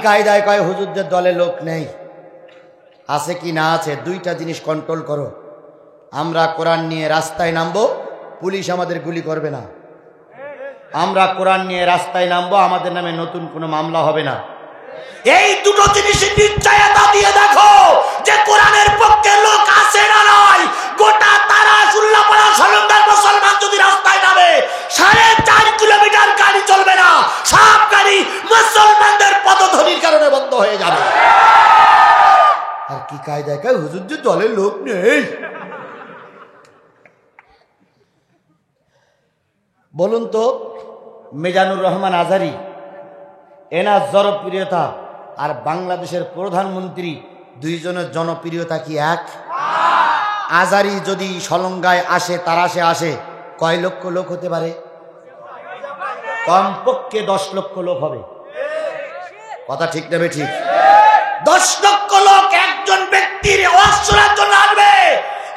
কায়দায় কয় হুজুরদের দলে লোক নেই, আছে কি না আছে দুইটা জিনিস কন্ট্রোল করো। আমরা কোরআন নিয়ে রাস্তায় নামবো, পুলিশ আমাদের গুলি করবে না। আমরা কোরআন নিয়ে রাস্তায় নামবো, আমাদের নামে নতুন কোনো মামলা হবে না। এই দুটো জিনিসের নিশ্চয়তা দিয়ে দেখো যে কোরআনের পক্ষে লোক আছে না নয়। গোটা তারাসুল্লাহপাড়া সলঙ্গার মুসলমান যদি রাস্তায় নামে 4.5 কিলোমিটার গাড়ি চলবে না, সব গাড়ি মুসলমানদের পদধ্বনির কারণে বন্ধ হয়ে যাবে। আর কি কায়দায় কয় হুজুরদের দলের লোক নেই। বলুন তো, মিজানুর রহমান আজারি এনার জনপ্রিয়তা আর বাংলাদেশের প্রধানমন্ত্রী দুইজনের জনপ্রিয়তা কি এক? আজারি যদি সলঙ্গায় আসে, তারাশে আসে, কয় লক্ষ লোক হতে পারে? কমপক্ষে 10 লক্ষ লোক হবে। কথা ঠিক নেবে? ঠিক। 10 লক্ষ লোক একজন ব্যক্তির ওয়াজ শোনার জন্য আসবে।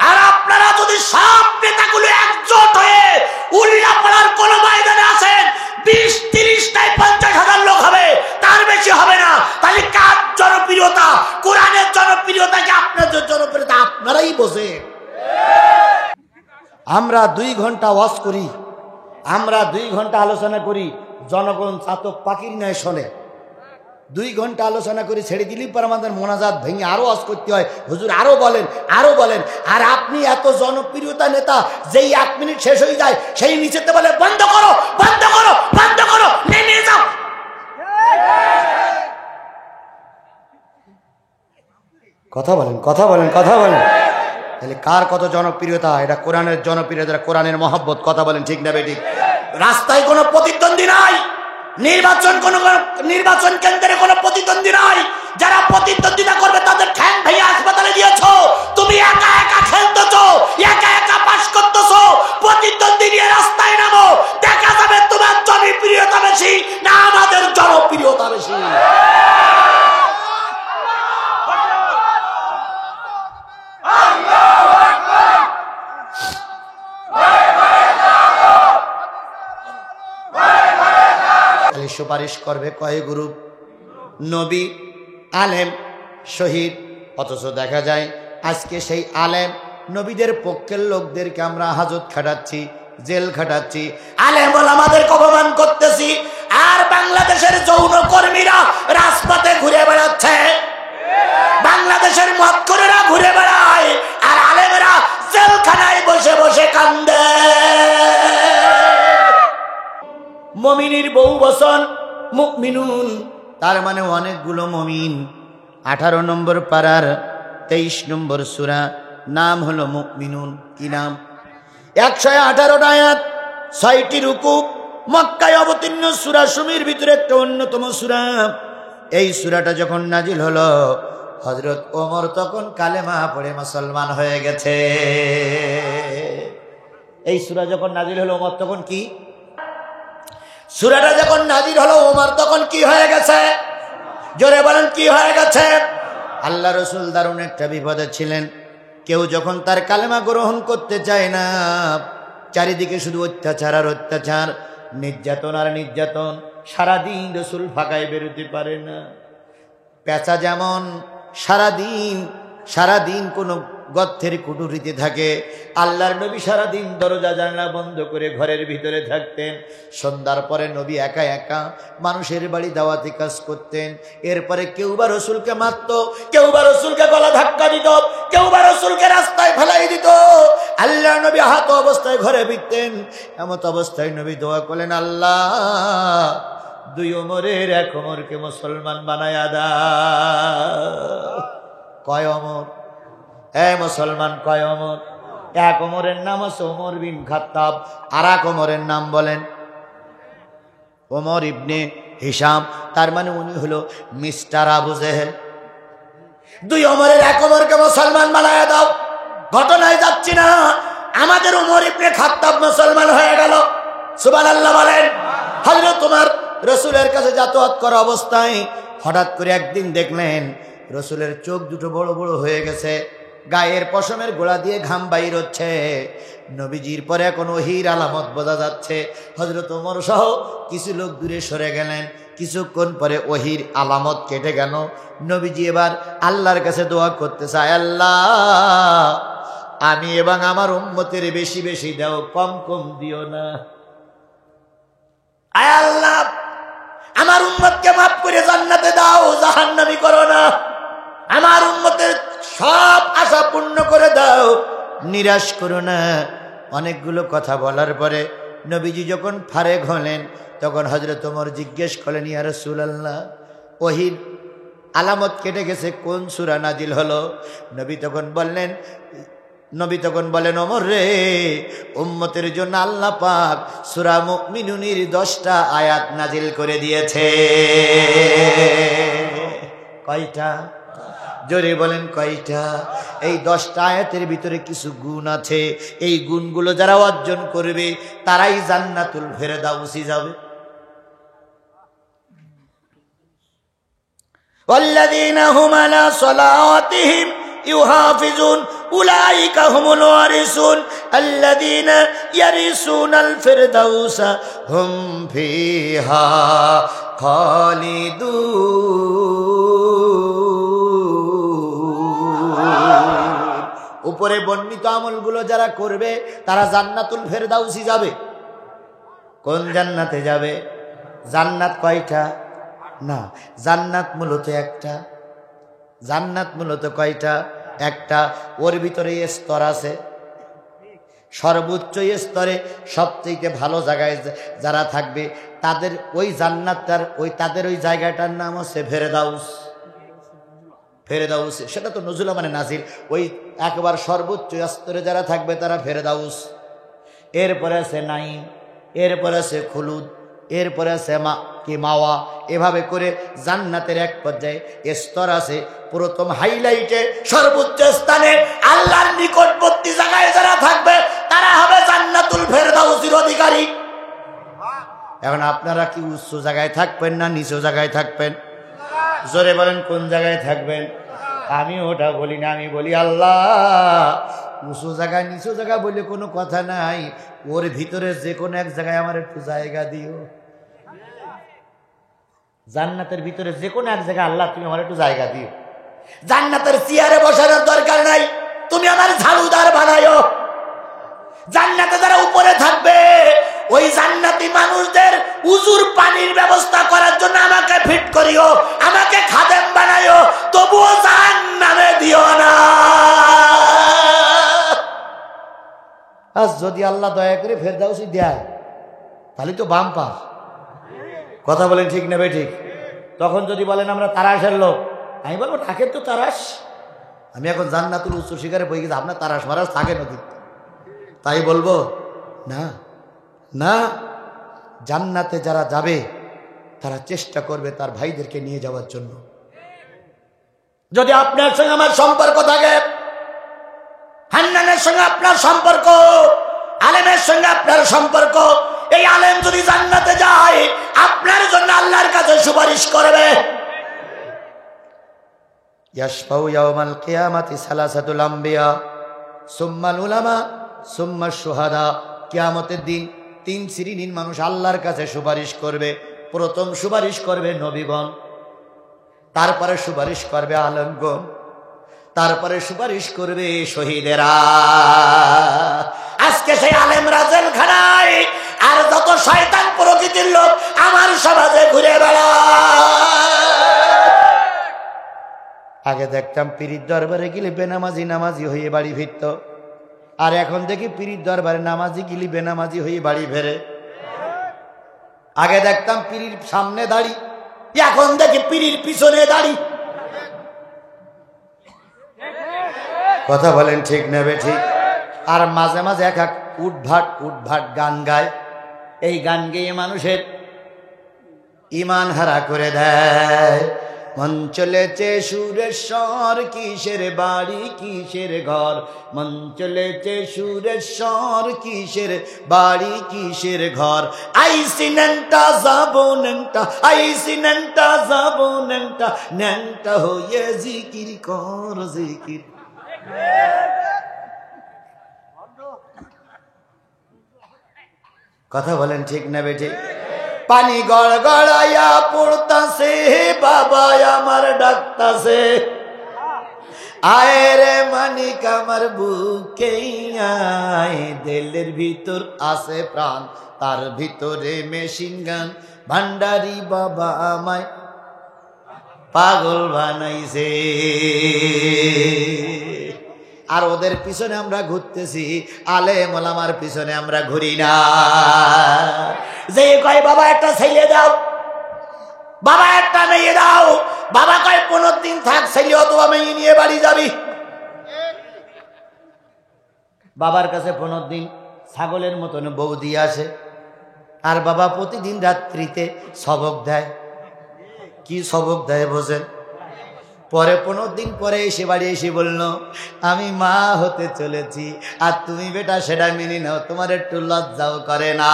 আর আপনারা যদি সব নেতাগুলো একজোট হয়ে উল্লাপাড়ার কোন ময়দানে আসেন, 20-30টায় 50,000 লোক হবে, তার বেশি হবে না। তাহলে কার জনপ্রিয়তা? কোরআনের জনপ্রিয়তা কি আপনাদের জনপ্রিয়তা? আপনারাই বোঝেন। আমরা 2 ঘন্টা ওয়াজ করি, আমরা 2 ঘন্টা আলোচনা করি, জনগণ চাতক পাখির ন্যায় শোনে। 2 ঘন্টা আলোচনা করে ছেড়ে দিলেই পর আমাদের মোনাজাত ভেঙে আরো ওয়াজ করতে হয়, হুজুর আরো বলেন, আরো বলেন। আর আপনি এত জনপ্রিয়তা নেতা, যেই 1 মিনিট শেষ হয়ে যায় সেই নিচেতে বলে বন্ধ করো, বন্ধ করো, বন্ধ করো, নেমে যাও। কথা বলেন, কথা বলেন, কথা বলেন। তাহলে কার কত জনপ্রিয়তা? এটা কোরআনের জনপ্রিয়তা, কোরআনের মহব্বত। কথা বলেন ঠিক না বেঠিক? রাস্তায় কোনো প্রতিদ্বন্দ্বী নাই, নির্বাচন কেন্দ্রে কোনো প্রতিদ্বন্দ্বী নাই। যারা প্রতিদ্বন্দ্বিতা করবে তাদের ঠ্যাং ভেঙে হাসপাতালে দিয়েছো। তুমি একা একা খেলতেছো, একা একা পাস করতেছো। প্রতিদ্বন্দ্বী নিয়ে রাস্তায় নামো, দেখা যাবে তোমার জনপ্রিয়তা বেশি না আমাদের জনপ্রিয়তা বেশি। সুপারিশ করবে কয় গ্রুপ? নবী, আলেম, শহীদ। অথচ দেখা যায় আজকে সেই আলেম নবীদের পক্ষের লোকদেরকে আমরা হাজত খাটাচ্ছি, জেল খাটাচ্ছি, আলেম ওলামাদেরকে অপমান করতেছি। আর বাংলাদেশের যৌন কর্মীরা রাজপথে ঘুরে বেড়াচ্ছে, বাংলাদেশের মদখোরেরা ঘুরে বেড়ায়, আর আলেমেরা জেলখানায় বসে বসে কান্দে। মুমিনের বহু বচন মুমিনুন, তার মানে অনেকগুলো মুমিন। 18 নম্বর পারার 23 নম্বর সূরা, নাম হলো মুমিনুন। কি নাম? 118 আয়াত, 6টি রুকু, মক্কায় অবতীর্ণ সূরা সমূহের ভিতরে একটা অন্যতম সূরা। এই সূরাটা যখন নাজিল হলো, হযরত ওমর তখন কালেমা পড়ে মুসলমান হয়ে গেছে। এই সূরা যখন নাজিল হলো, ওমর তখন কি? সূরাটা যখন নাজিল হলো, ওমর তখন কি হয়ে গেছে? জোরে বলেন, কি হয়ে গেছে? আল্লাহ রাসূল দারুণ একটা বিপদে ছিলেন। কেউ যখন তার কালেমা গ্রহণ করতে চায় না, চারিদিকে শুধু অত্যাচার আর অত্যাচার, নির্যাতন আর নির্যাতন। সারাদিন রাসূল ফাঁকায় বেরোতে পারে না। পেঁচা যেমন সারাদিন কোনো গর্তের কুটুরিতে থাকে, আল্লাহর নবী সারাদিন দরজা জানলা বন্ধ করে ঘরের ভিতরে থাকতেন। সন্ধ্যার পরে নবী একা একা মানুষের বাড়ি দাওয়াতি কাজ করতেন। এরপরে কেউ বা রসুলকে মারত, কেউ বা রসুলকে গলা ধাক্কা দিত, কেউ বা রসুলকে রাস্তায় ফেলাই দিত। আল্লাহর নবী আহত অবস্থায় ঘরে ফিরতেন। এমত অবস্থায় নবী দোয়া করলেন, আল্লাহ 2 ওমরের 1 ওমরকে মুসলমান বানায়া দাও। কয় ওমর? মুসলমান কয় ওমর? 1 ওমরের নাম হচ্ছে ওমর বিন খাত্তাব, আর 1 ওমরের নাম বলেন ওমর ইবনে হিশাম। তার মানে উনি হলো মিস্টার আবু জেহেল। 2 ওমরের 1 ওমরকে মুসলমান বানায়া দাও। ঘটনায় যাচ্ছি না, আমাদের ওমর ইবনে খাত্তাব মুসলমান হয়ে গেল। সুবহানাল্লাহ বলেন। হযরত ওমর রাসূলের কাছে যাতায়াত করা অবস্থায় হঠাৎ করে একদিন দেখলেন রসুলের চোখ দুটো বড় বড় হয়ে গেছে, গায়ের পশমের গোড়া দিয়ে ঘাম বাইর হচ্ছে। নবীজির পরে এখন ওহীর আলামত বোঝা যাচ্ছে। হযরত ওমর সহ কিছু লোক দূরে সরে গেলেন। কিছুক্ষণ পরে ওহির আলামত কেটে গেল। নবীজি এবার আল্লাহর কাছে দোয়া করতে চায়, আল্লাহ আমি এবং আমার উম্মতের বেশি বেশি দাও, কম কম দিও না। আয় আল্লাহ আমার উম্মতকে মাফ করে জান্নাতে দাও, জাহান্নামী করো না। আমার উম্মতের সব আশা পূর্ণ করে দাও, নিরাশ করো না। অনেকগুলো কথা বলার পরে নবীজি যখন ফারেক হলেন তখন হযরত ওমর জিজ্ঞেস করলেন, ইয়া রাসূলুল্লাহ ওহীর আলামত কেটে গেছে, কোন সূরা নাজিল হলো? নবী তখন বলেন, ওমর রে, উম্মতের জন্য আল্লাহ পাক সূরা মুমিনুনের 10টা আয়াত নাজিল করে দিয়েছে। কয়টা? জোরে বলেন কয়টা? এই 10টা আয়াতের ভিতরে কিছু গুণ আছে, এই গুণগুলো যারা অর্জন করবে তারাই জান্নাতুল ফেরদাউসে যাবে। والذين هم على صلاتهم يحافظون أولئك هم الوارثون الذين يرثون الفردوس هم فيها خالدون। উপরে বর্ণিত আমলগুলো যারা করবে তারা জান্নাতুল ফেরদাউসে যাবে। কোন জান্নাতে যাবে? জান্নাত কয়টা? না, জান্নাত মূলত একটা। জান্নাত মূলত কয়টা? একটা। ওর ভিতরে স্তর আছে, সর্বোচ্চ স্তরে সবচেয়ে ভালো জায়গায় যারা থাকবে তাদের ওই জান্নাতটার তাদের ওই জায়গাটার নাম হচ্ছে ফেরদাউস। ফেরদাউস সেটা তো নজুলা মানে নাজিল, ওই একবার সর্বোচ্চ স্তরে যারা থাকবে তারা ফেরদাউস। এরপরে আছে নাইম, এরপরে আছে খুলুদ, এরপরে আছে মাওয়া। এভাবে করে জান্নাতের এক পর্যায়ে স্তর আছে। প্রথম হাইলাইটে সর্বোচ্চ স্থানে আল্লাহর নিকটবর্তী জায়গায় যারা থাকবে তারা হবে জান্নাতুল ফেরদাউসের অধিকারী। এখন আপনারা কি উচ্চ জায়গায় থাকবেন না নিচু জায়গায় থাকবেন? জোরে বলেন কোন জায়গায় থাকবেন? আমি ওটা বলি না, আমি বলি আল্লাহ উঁচু জায়গায় নিচু জায়গা বলে কোনো কথা নাই, ওর ভিতরে যে কোনো এক জায়গায় আমার একটু জায়গা দিও। জান্নাতের ভিতরে যে কোনো এক জায়গায় আল্লাহ তুমি আমার একটু জায়গা দিও। জান্নাতের চেয়ারে বসানোর দরকার নাই, তুমি আমার ঝাড়ুদার বানায়ো। জান্নাতে যারা উপরে থাকবে ওই জান্নাতি মানুষদের উজুর পানির ব্যবস্থা করার জন্য আমাকে ফিট করিও, আমাকে খাদেম বানায়ো, তবুও জাহান্নামে দিও না। আজ যদি আল্লাহ দয়া করে ফেরদাউসি দেয় তাহলে তো বাম পাস। কথা বলেন ঠিক নেবে ঠিক? তখন যদি বলেন আমরা তারাশের লোক, আমি বলবো থাকেন তো তারাশ। আমি এখন জান্নাতুল উচ্চ শিকারে বই গেছি, আপনার তারাশ মারাস থাকে নদী, তাই বলবো না। না, জান্নাতে যারা যাবে তারা চেষ্টা করবে তার ভাইদেরকে নিয়ে যাওয়ার জন্য। যদি আপনার সঙ্গে আমার সম্পর্ক থাকে, হান্নানের সঙ্গে আপনার সম্পর্ক, আলেমের সঙ্গে আপনার সম্পর্ক, এই আলেম যদি জান্নাতে যায় আপনার জন্য আল্লাহর কাছে সুপারিশ করবে। ইয়াশফাউ ইয়াউমাল কিয়ামাতি সালাসাতুল আম্বিয়া সুম্মাল উলামা সুম্মা শুহাদা। কিয়ামতের দিন 3 শ্রেণীর মানুষ আল্লাহর কাছে সুপারিশ করবে। প্রথম সুপারিশ করবে নবীগণ, তারপরে সুপারিশ করবে আলেমগণ, তারপরে সুপারিশ করবে শহীদেরা। আজকে সেই আলেমরা জেলখানায়, আর যত শয়তান প্রকৃতির লোক আমার সমাজে ঘুরে বেড়ায়। আগে দেখতাম পীরির দরবারে গেলে বেনামাজি নামাজি হয়ে বাড়ি ফিরত, আর এখন দেখি পীরির দরবারে নামাজি গেলে বেনামাজি হয়ে বাড়ি ফেরে। আগে দেখতাম পীরির সামনে দাড়ি, এখন দেখি পীরির পিছনে দাড়ি। কথা বলেন ঠিক নেবে ঠিক? আর মাঝে মাঝে এক এক উঠভাট গান গায়। এই গান গেয়ে মানুষের ইমান হারা করে দেয়। মন চলেছে সুরেশ্বর, কিসের বাড়ি কিসের ঘর, মন চলেছে সুরেশ্বর, কিসের বাড়ি কিসের ঘর। আইসি ন্যাংটা যাবো ন্যাংটা, আইসি ন্যাংটা যাবো ন্যাংটা, ন্যাংটা হয়ে জিকির কর জিকির। কথা বলেন ঠিক না বেঠিক? পানি গড়গড়াইয়া পড়তাছে, বাবা আমার ডাকতাছে, আয় রে মানিক আমার বুকে আয়, দিলের ভিতর আছে প্রাণ, তার ভিতরে মেশিন গান, ভান্ডারি বাবা আমায় পাগল বানাইছে। আর ওদের পিছনে আমরা ঘুরতেছি, আলেম ওলামার পিছনে আমরা ঘুরি না। যে কয় বাবা একটা ছেলে দাও, বাবা একটা মেয়ে দাও, বাবা কয় 15 দিন থাক, ছেলে অথবা মেয়ে নিয়ে বাড়ি যাবি। বাবার কাছে 15 দিন ছাগলের মতন বউ দিয়ে আসে, আর বাবা প্রতিদিন রাত্রিতে সবক দেয়। কি সবক দেয় বোঝেন? পরে 15 দিন পরে এসে বাড়ি এসে বলল, আমি মা হতে চলেছি, আর তুমি বেটা সেটা মেনে নাও, তোমার একটু লজ্জাও করে না।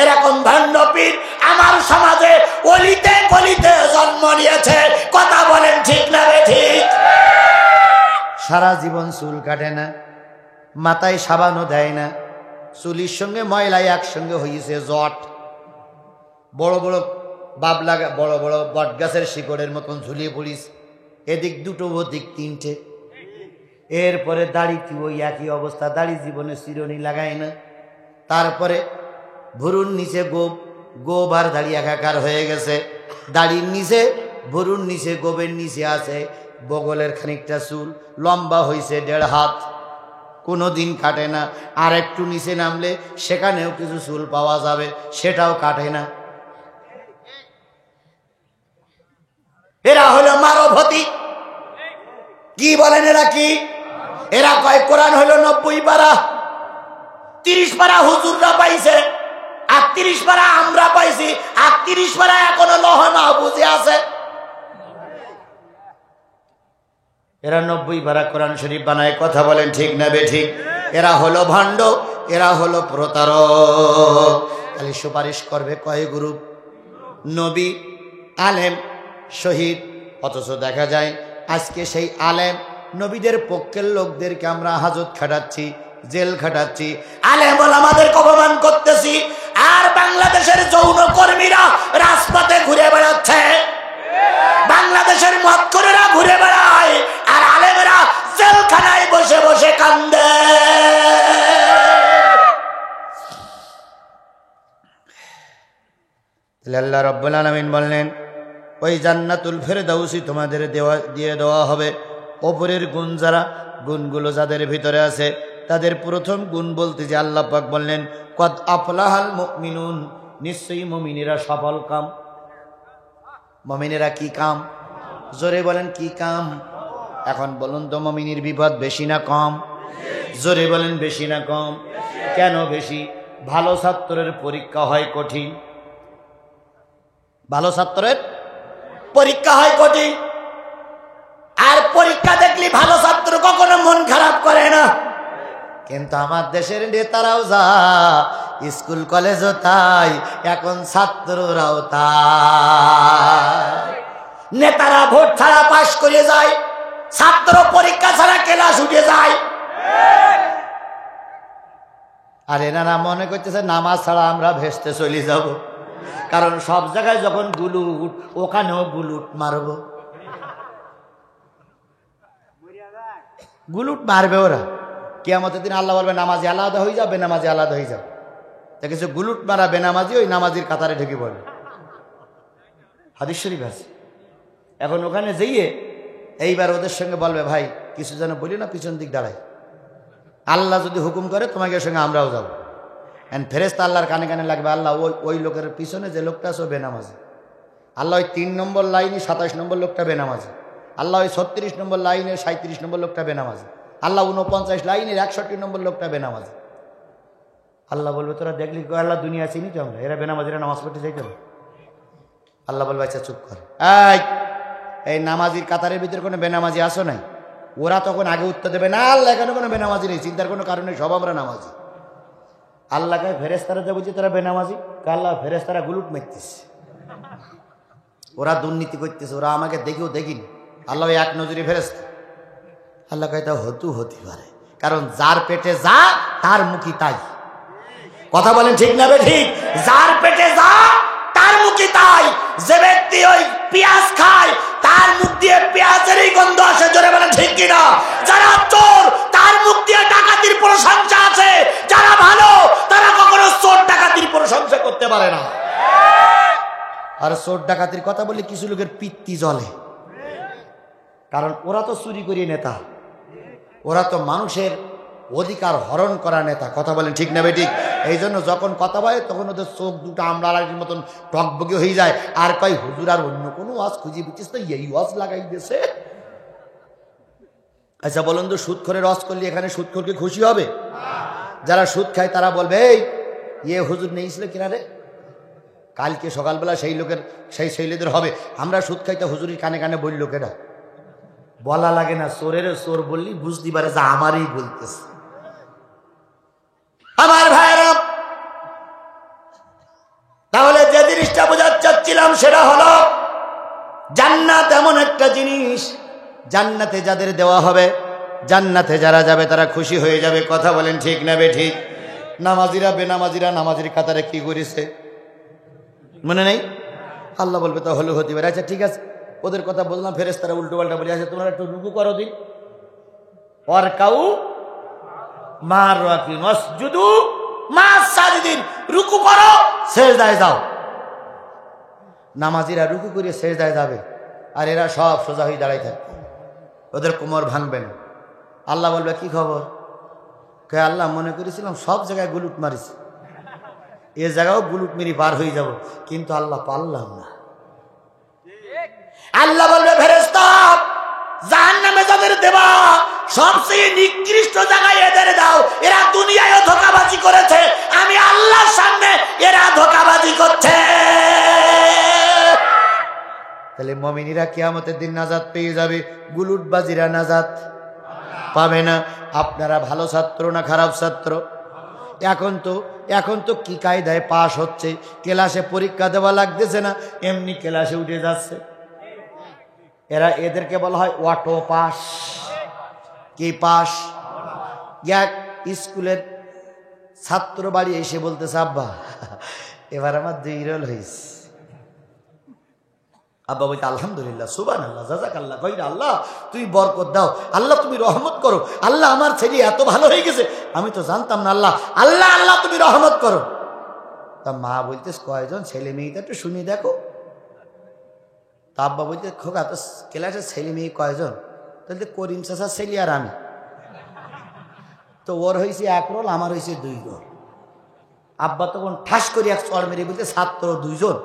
এরকম ভণ্ডপীর আমার সমাজে অলিতে গলিতে জন্ম নিয়েছে। কথা বলেন ঠিক না ঠিক? সারা জীবন চুল কাটে না, মাথায় সাবানও দেয় না, চুলির সঙ্গে ময়লায় একসঙ্গে হয়েছে জট, বড় বড় বাবলা, বড় বড় বট গাছের শিকড়ের মতন ঝুলিয়ে পড়িস, এদিক দুটো ওদিক তিনটে। এরপরে দাড়ি কি ওই একই অবস্থা, দাড়ি জীবনে চিরুনি লাগায় না। তারপরে ভুরুর নিচে গোব আর দাড়ি একাকার হয়ে গেছে। দাড়ির নিচে, ভুরুর নিচে, গোবের নিচে আছে বগলের খানিকটা চুল, লম্বা হয়েছে 1.5 হাত, কোনোদিন কাটে না। আর একটু নিচে নামলে সেখানেও কিছু চুল পাওয়া যাবে, সেটাও কাটে না। এরা হলো মারভতি। কি বলেন এরা? কি এরা কয় কোরআন হলো 90 পারা, 30 পারা হুজুররা পাইছে, আর 30 পারা আমরা পাইছি, আর 30 পারা এখনো লৌহে মাহফুজে আছে। এরা 90 পারা কোরআন শরীফ বানায়। কথা বলেন ঠিক না বেঠিক? এরা হলো ভণ্ড, এরা হলো প্রতারক। খালি সুপারিশ করবে কয় গ্রুপ? নবী, আলেম, শহীদ। অথচ দেখা যায় আজকে সেই আলেম নবীদের পক্ষের লোকদেরকে আমরা হাজত খাটাচ্ছি, জেল খাটাচ্ছি, আলেম ওলামাদেরকে অপমান করতেছি, আর বাংলাদেশের যৌন কর্মীরা রাজপথে ঘুরে বেড়াচ্ছে, বাংলাদেশের মদখোরেরা ঘুরে বেড়ায়, আর আলেমেরা জেলখানায় বসে বসে কান্দে। আল্লাহ রাব্বুল আলামিন বললেন, ওই জান্নাতুল ফেরদাউসি তোমাদের দিয়ে দেওয়া হবে। ওপরের গুণ যারা, গুণগুলো যাদের ভিতরে আছে, তাদের প্রথম গুণ বলতে যে আল্লাহ পাক বললেন, কদ আফলাহাল মুমিনুন, নিশ্চয়ই মুমিনেরা সফল কাম। মুমিনেরা কি কাম? জোরে বলেন কি কাম? এখন বলুন তো, মুমিনের বিপদ বেশি না কম? জোরে বলেন বেশি না কম? কেন বেশি? ভালো ছাত্রের পরীক্ষা হয় কঠিন, ভালো ছাত্রের পরীক্ষা হয় কঠিন। আর পরীক্ষা দেখলি ভালো ছাত্র কখনো মন খারাপ করে না। কিন্তু আমার দেশের নেতারাও যা, স্কুল কলেজও তাই, এখন ছাত্ররাও তাই। নেতারা ভোট ছাড়া পাশ করে যায়, ছাত্র পরীক্ষা ছাড়া ক্লাস উঠে যায়। আর এনারা মনে করতেছে নামাজ ছাড়া আমরা ভেস্তে চলে যাব, কারণ সব জায়গায় যখন গুলুট, ওখানেও গুলুট মারব। গুলুট মারবে ওরা। কিয়ামতের দিন আল্লাহ বলবে নামাজি আলাদা হয়ে যাও, বেনামাজি আলাদা হয়ে যাও। তা কিছু গুলুট মারা বেনামাজি ওই নামাজির কাতারে ঢুকে পড়বে, হাদিস শরীফ আছে। এখন ওখানে যেয়ে এইবার ওদের সঙ্গে বলবে, ভাই কিছু যেন বলি না, পিছন দিক দাঁড়ায়, আল্লাহ যদি হুকুম করে তোমাকে সঙ্গে আমরাও যাবো। ফেরেশতা আল্লাহর কানে কানে লাগবে, আল্লাহ ওই লোকের পিছনে যে লোকটা আছে ও বেনামাজি, আল্লাহ ওই 3 নম্বর লাইনে 27 নম্বর লোকটা বেনামাজি, আল্লাহ ওই 36 নম্বর লাইনে 37 নম্বর লোকটা বেনামাজি, আল্লাহ 49 লাইনের 61 নম্বর লোকটা বেনামাজি। আল্লাহ বলবে তোরা দেখলি? আল্লাহ দুনিয়া চিনি তো আমরা, এরা বেনামাজিরা নামাজ পড়তে চাইতে হবে। আল্লাহ বলবে আচ্ছা চুপ কর, এই নামাজির কাতারের ভিতরে কোনো বেনামাজি আসো নাই? ওরা তখন আগে উত্তর দেবে না, আল্লাহ এখানে কোনো বেনামাজি নেই, চিন্তার কোনো কারণে সব আমরা নামাজি। আল্লাহকে ফেরেশতারা যে বুঝি তারা বেনামাজি, আল্লাহ ফেরেশতারা গুলুট মারতেছে, ওরা দুর্নীতি করতেছে, ওরা আমাকে দেখেও দেখিনি। আল্লাহ এক নজরে ফেরেশতা। আল্লাহ কয় তা হতে পারে, কারণ যার পেটে যা তার মুখী তাই। কথা বলেন ঠিক না বে ঠিক? যার পেটে যা তার মুখে তাই। যে ব্যক্তি ওই পেঁয়াজ খায় তার মুখ দিয়ে পেঁয়াজেরই গন্ধ আসে, জোরে বলেন ঠিক কিনা? যারা চোর তার মুখ দিয়ে ডাকাতির প্রশংসা আছে, যারা ভালো তারা কখনো চোর ডাকাতির প্রশংসা করতে পারে না। আর চোর ডাকাতির কথা বললে কিছু লোকের পিত্তি জ্বলে, কারণ ওরা তো চুরি করিয়ে নেতা, ওরা তো মানুষের অধিকার হরণ করা নেতা। কথা বলেন ঠিক না বেঠিক? এই জন্য যখন কথা বলে তখন ওদের চোখ দুটো আমরা আলাদির মতন টকবগে হয়ে যায়, আর কয় হুজুর আর অন্য কোনো ওয়াজ খুঁজে বুঝছিস তো, এই ওয়াজ লাগাই দিয়েছে। আচ্ছা বলুন তো, সুদখোরের ওয়াজ করলে এখানে সুদখোরকে খুশি হবে? যারা সুদ খায় তারা বলবে এই ইয়ে হুজুর নেইছিল কিনা রে, কালকে সকালবেলা সেই লোকের সেই ছেলেদের হবে আমরা সুদ খাইতে হুজুরির কানে কানে বলল কেনা, বলা লাগে না, চোরের চোর বললি বুঝতে পারে যে আমারই বলতেছে। আমার ভাইরা, তাহলে যে জিনিসটা বোঝাতে চাচ্ছিলাম সেটা হলো জান্নাত এমন একটা জিনিস, জান্নাতে যাদের দেওয়া হবে, জান্নাতে যারা যাবে তারা খুশি হয়ে যাবে। কথা বলেন ঠিক না বে ঠিক? নামাজিরা বেনামাজিরা নামাজির কাতারে কি করেছে মনে নেই? আল্লাহ বলবে তো হলো হতে পারে। আচ্ছা ঠিক আছে, ওদের কথা বললাম, ফেরেশতারা উল্টো পাল্টা বলে আছে, তোমরা একটু রুকু করো দিন, আর কাউ মার রাকিন ওয়াসজুদু মা সাজিদিন, রুকু করো সিজদায় যাও। নামাজিরা রুকু করে সিজদায় যাবে, আর এরা সব সোজা হয়ে দাঁড়াই থাকবে, ওদের কোমর ভাঙবে না। আল্লাহ বলবে কি খবর? কে আল্লাহ মনে করেছিলাম সব জায়গায় গুলুট মারিস, এ জায়গাও গুলুট মেরি পার হয়ে যাব, কিন্তু আল্লাহ পারলাম না। আল্লাহ বলবে ফেরেশতা জাহান্নামে যাদের দেবা সবচেয়ে নিকৃষ্ট জায়গায় এদের দাও, এরা দুনিয়ায় ধোঁকাবাজি করেছে, আমি আল্লাহর সামনে এরা ধোঁকাবাজি করছে। তাহলে মুমিনীরা কিয়ামতের দিন নাজাত পেয়ে যাবে, গুলুটবাজিরা নাজাত পাবে না। আপনারা ভালো ছাত্র না খারাপ ছাত্র? এখন তো কি কায়দায় পাস হচ্ছে, ক্লাসে পরীক্ষা দেওয়া লাগতেছে না, এমনি ক্লাসে উঠে যাচ্ছে। এদেরকে বলা হয় অটো পাস। কি পাস? এক স্কুলের ছাত্র বাড়ি এসে বলতেছে আব্বা এবার আমার 2 রোল হয়েছে। আব্বা বলতে আলহামদুলিল্লাহ, সুবহানাল্লাহ, জাযাকাল্লাহ কইরা, আল্লাহ তুমি বরকত দাও, আল্লাহ তুমি রহমত করো, আল্লাহ আমার ছেলে এত ভালো হয়ে গেছে, আমি তো জানতাম না, আল্লাহ আল্লাহ আল্লাহ তুমি রহমত করো। তা মা বলতেছ কয়জন ছেলে মেয়েটা একটু শুনি দেখো। তা আব্বা বলতে খোকা তো ক্লাসের ছেলে মেয়ে কয়জন? তাহলে করিম চাচার ছেলে আর আমি, তো ওর হয়েছে 1 রোল, আমার হয়েছে 2 রোল। আব্বা তখন ঠাস করে এক চড় মেরে বলতে ছাত্র 2 জন,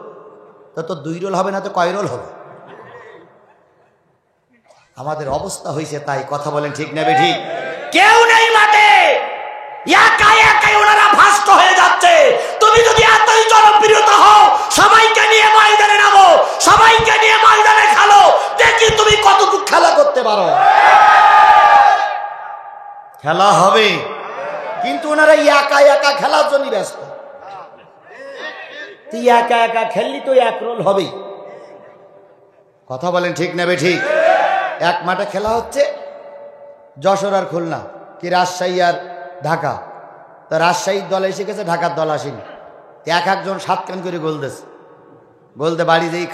তো 2 রোল হবে না তো কয় রোল হবে? আমাদের অবস্থা হয়েছে তাই। কথা বলেন ঠিক না বেঠিক? কেউ নেই মাঠে, একাই একাই ওনারা ফাস্ট হয়ে যাচ্ছে। তুমি যদি এতই জনপ্রিয়তা হও, সবাইকে নিয়ে ময়দানে নামো, সবাইকে নিয়ে ময়দানে খেলো, দেখি তুমি কতটুকু খেলা করতে পারো। খেলা হবে, কিন্তু ওনারা একা একা খেলার জন্য ব্যস্ত। তুই একা একা খেললি তো 1 রোল হবেই। কথা বলেন ঠিক না বেঠিক? এক মাঠে খেলা হচ্ছে, যশোর আর খুলনা, কি রাজশাহী আর ঢাকা। তো রাজশাহীর দল এসে গেছে, ঢাকার দল আসেনি। এক একজন 7 কান করে গোল দিয়েছে। বলতে বাড়ি যেই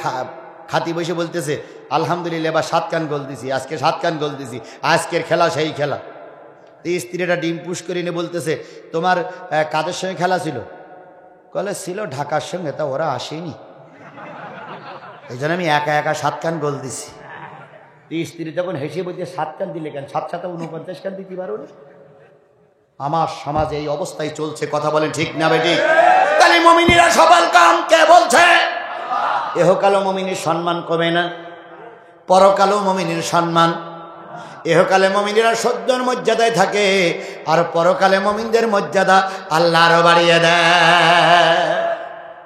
খাতি বসে বলতেছে আলহামদুলিল্লাহ এবার 7 কান গোল দিছি, আজকে 7 কান গোল দিছি, আজকের খেলা সেই খেলা। স্ত্রীটা ডিম পুশ করে নিয়ে বলতেছে তোমার কাদের সঙ্গে খেলা ছিল? কলে ছিল ঢাকার সঙ্গে, তা ওরা আসেনি, এই জন্য আমি একা একা 7 কান গোল দিছি। স্ত্রী তখন হেসে বলছে 7 কান দিলে কেন? 7 7 49 কান দিতে পারো না। আমার সমাজে এই অবস্থায় চলছে। কথা বলেন ঠিক না বেঠিক? তাহলে মুমিনীরা সফল কাম কে বলছে? এহকালও মুমিনীর সম্মান কমে না, পরকালও মুমিনীর সম্মান। এহকালে মুমিনীরা সদ্যর মর্যাদায় থাকে, আর পরকালে মুমিনদের মর্যাদা আল্লাহ আরো বাড়িয়ে দেয়।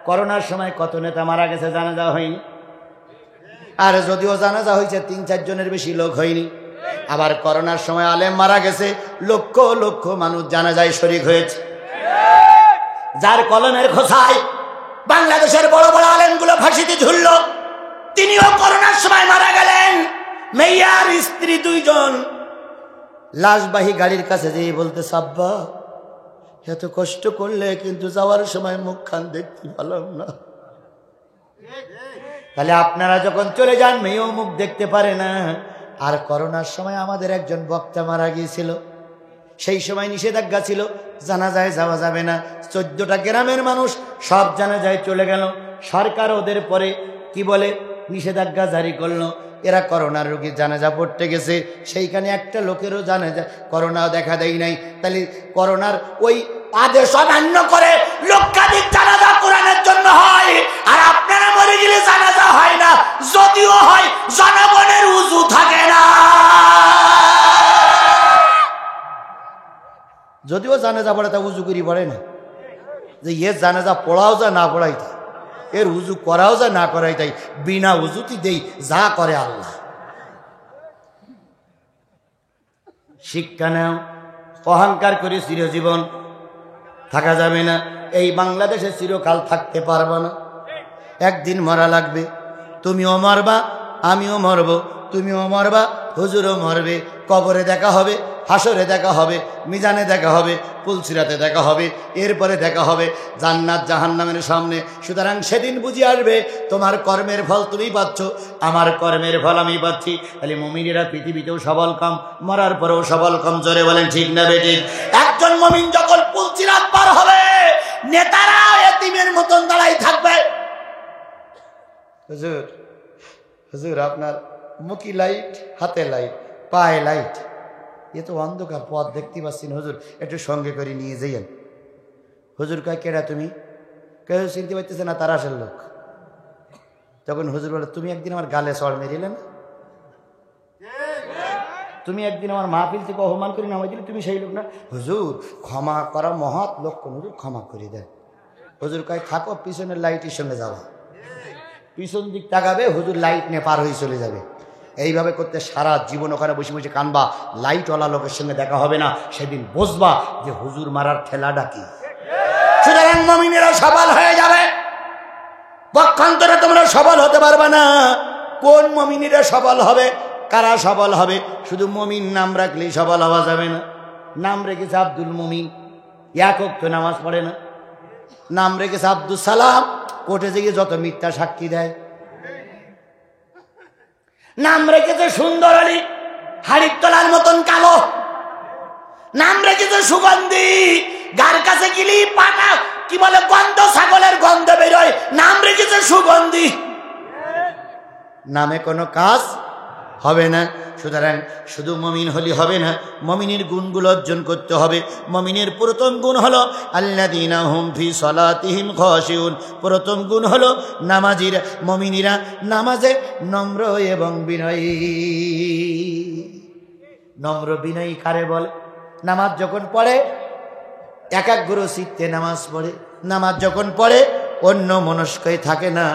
করোনার সময় কত নেতা মারা গেছে, জানাজা হয়নি। আর যদিও জানাজা হয়েছে 3-4 জনের বেশি লোক হয়নি। আবার করোনার সময় আলেম মারা গেছে, লক্ষ লক্ষ মানুষ জানাজায় শরীক হয়েছে। যার কলমের খোসায় বাংলাদেশের বড় বড় আলেমগুলো ফাঁসিতে ঝুলল, তিনিও করোনার সময় মারা গেলেন। মেয়ার স্ত্রী 2 জন লাশবাহী গাড়ির কাছে যেয়ে বলতে আব্বা এত কষ্ট করলে কিন্তু যাওয়ার সময় মুখখান দেখতে পেলাম না। তাহলে আপনারা যখন চলে যান মেয়েও মুখ দেখতে পারে না। আর করোনার সময় আমাদের একজন বক্তা মারা গিয়েছিল, সেই সময় নিষেধাজ্ঞা ছিল, জানাজায় যাওয়া যাবে না। 14টা গ্রামের মানুষ সব জানাজায় চলে গেল। সরকার ওদের পরে কি বলে নিষেধাজ্ঞা জারি করলো। এরা করোনার রোগীর জানাজা পড়তে গেছে, সেইখানে একটা লোকেরও জানাজা করোনাও দেখা দেয় নাই। তাহলে করোনার ওই আদেশ অমান্য করে লক্ষাধিক জানাজা কোরআনের জন্য হয়, আর আপনারা মরে গেলে জানাজা হয় না। যদিও হয় জনগণের উযু থাকে না। যদিও জানাজা পড়ে তা উযু করি পড়ে না, যে এর জানাজা পড়াও যা না পড়াই তাই, এর উযু করাও যা না করাই তাই, বিনা উযুতি দেই যা করে আল্লাহ। শিক্ষা নাও, অহংকার করে চিরজীবন থাকা যাবে না। এই বাংলাদেশে চিরকাল থাকতে পারবো না, একদিন মরা লাগবে। তুমিও মরবা, আমিও মরব, তুমিও মরবা, হুজুরও মরবে। কবরে দেখা হবে, হাসরে দেখা হবে, মিজানে দেখা হবে, পুলসিরাতে দেখা হবে, এরপরে দেখা হবে জান্নাত জাহান্নামের সামনে। সুতরাং সেদিন বুঝে আসবে তোমার কর্মের ফল তুমি পাচ্ছ, আমার কর্মের ফল আমি পাচ্ছি। তাহলে মুমিনেরা পৃথিবীতেও সবল কম, মরার পরেও সবল কম। জোরে বলেন ঠিক না বেঠিক? একজন মুমিন যখন পুলসিরাত পার হবে, নেতারা এতিমের মতন দাঁড়াই থাকবে। হুজুর, হুজুর আপনার মুখে লাইট, হাতে লাইট, পায়ে লাইট, এ তো অন্ধকার, পথ দেখতে পাচ্ছি না, হুজুর একটু সঙ্গে করে নিয়ে যাইয়েন। হুজুর কয় কেডা তুমি? কেউ চিনতে পারতেছে না, তারা আসল লোক। তখন হুজুর বলে তুমি একদিন আমার গালে চড় মেরিলে না, তুমি একদিন আমার মাহফিল থেকে অপমান করে নামাই দিলে, তুমি সেই লোক না? হুজুর ক্ষমা করা মহৎ লক্ষণ, হুজুর ক্ষমা করে দেয়। হুজুর কয় থাকো, পিছনের লাইটের সঙ্গে যাওয়া, পিছন দিক তাকাবে, হুজুর লাইট নিয়ে পার হয়ে চলে যাবে। এইভাবে করতে সারা জীবন ওখানে বসে বসে কানবা, লাইটওয়ালা লোকের সঙ্গে দেখা হবে না। সেদিন বুঝবা যে হুজুর মারার ঠেলাটা কি। সুতরাং মুমিনেরা সবল হয়ে যাবে, পক্ষান্তরে তোমরা সবল হতে পারবে না। কোন মুমিনেরা সবল হবে? কারা সবল হবে? শুধু মুমিন নাম রাখলেই সবল হওয়া যাবে না। নাম রেখেছে আব্দুল মুমিন, এক ওয়াক্ত নামাজ পড়ে না। নাম রেখেছে আব্দুল সালাম, কোর্টে গিয়ে যত মিথ্যা সাক্ষী দেয়। নাম রেখেছে সুন্দর আলী, হাড়ির তলার মতন কালো। নাম রেখেছে সুগন্ধি, গার কাছে গিলি পাটা কি বলে গন্ধ, ছাগলের গন্ধ বেরোয়। নাম রেখেছে সুগন্ধি। নামে কোনো কাজ হবে না। সুতরাং শুধু মুমিন হলি হবে না, মুমিনের গুণগুলো অর্জন করতে হবে। মুমিনের প্রথম গুণ হলো আল্লাযীনা হুম ফি সালাতিহিম খাশিউন। প্রথম গুণ হলো নামাজিরা, মুমিনীরা নামাজে নম্র এবং বিনয়ী। নম্র বিনয়ী কারে বলে? নামাজ যখন পড়ে একাগ্র চিত্তে নামাজ পড়ে। নামাজ যখন পড়ে অন্য মনস্কই থাকে না।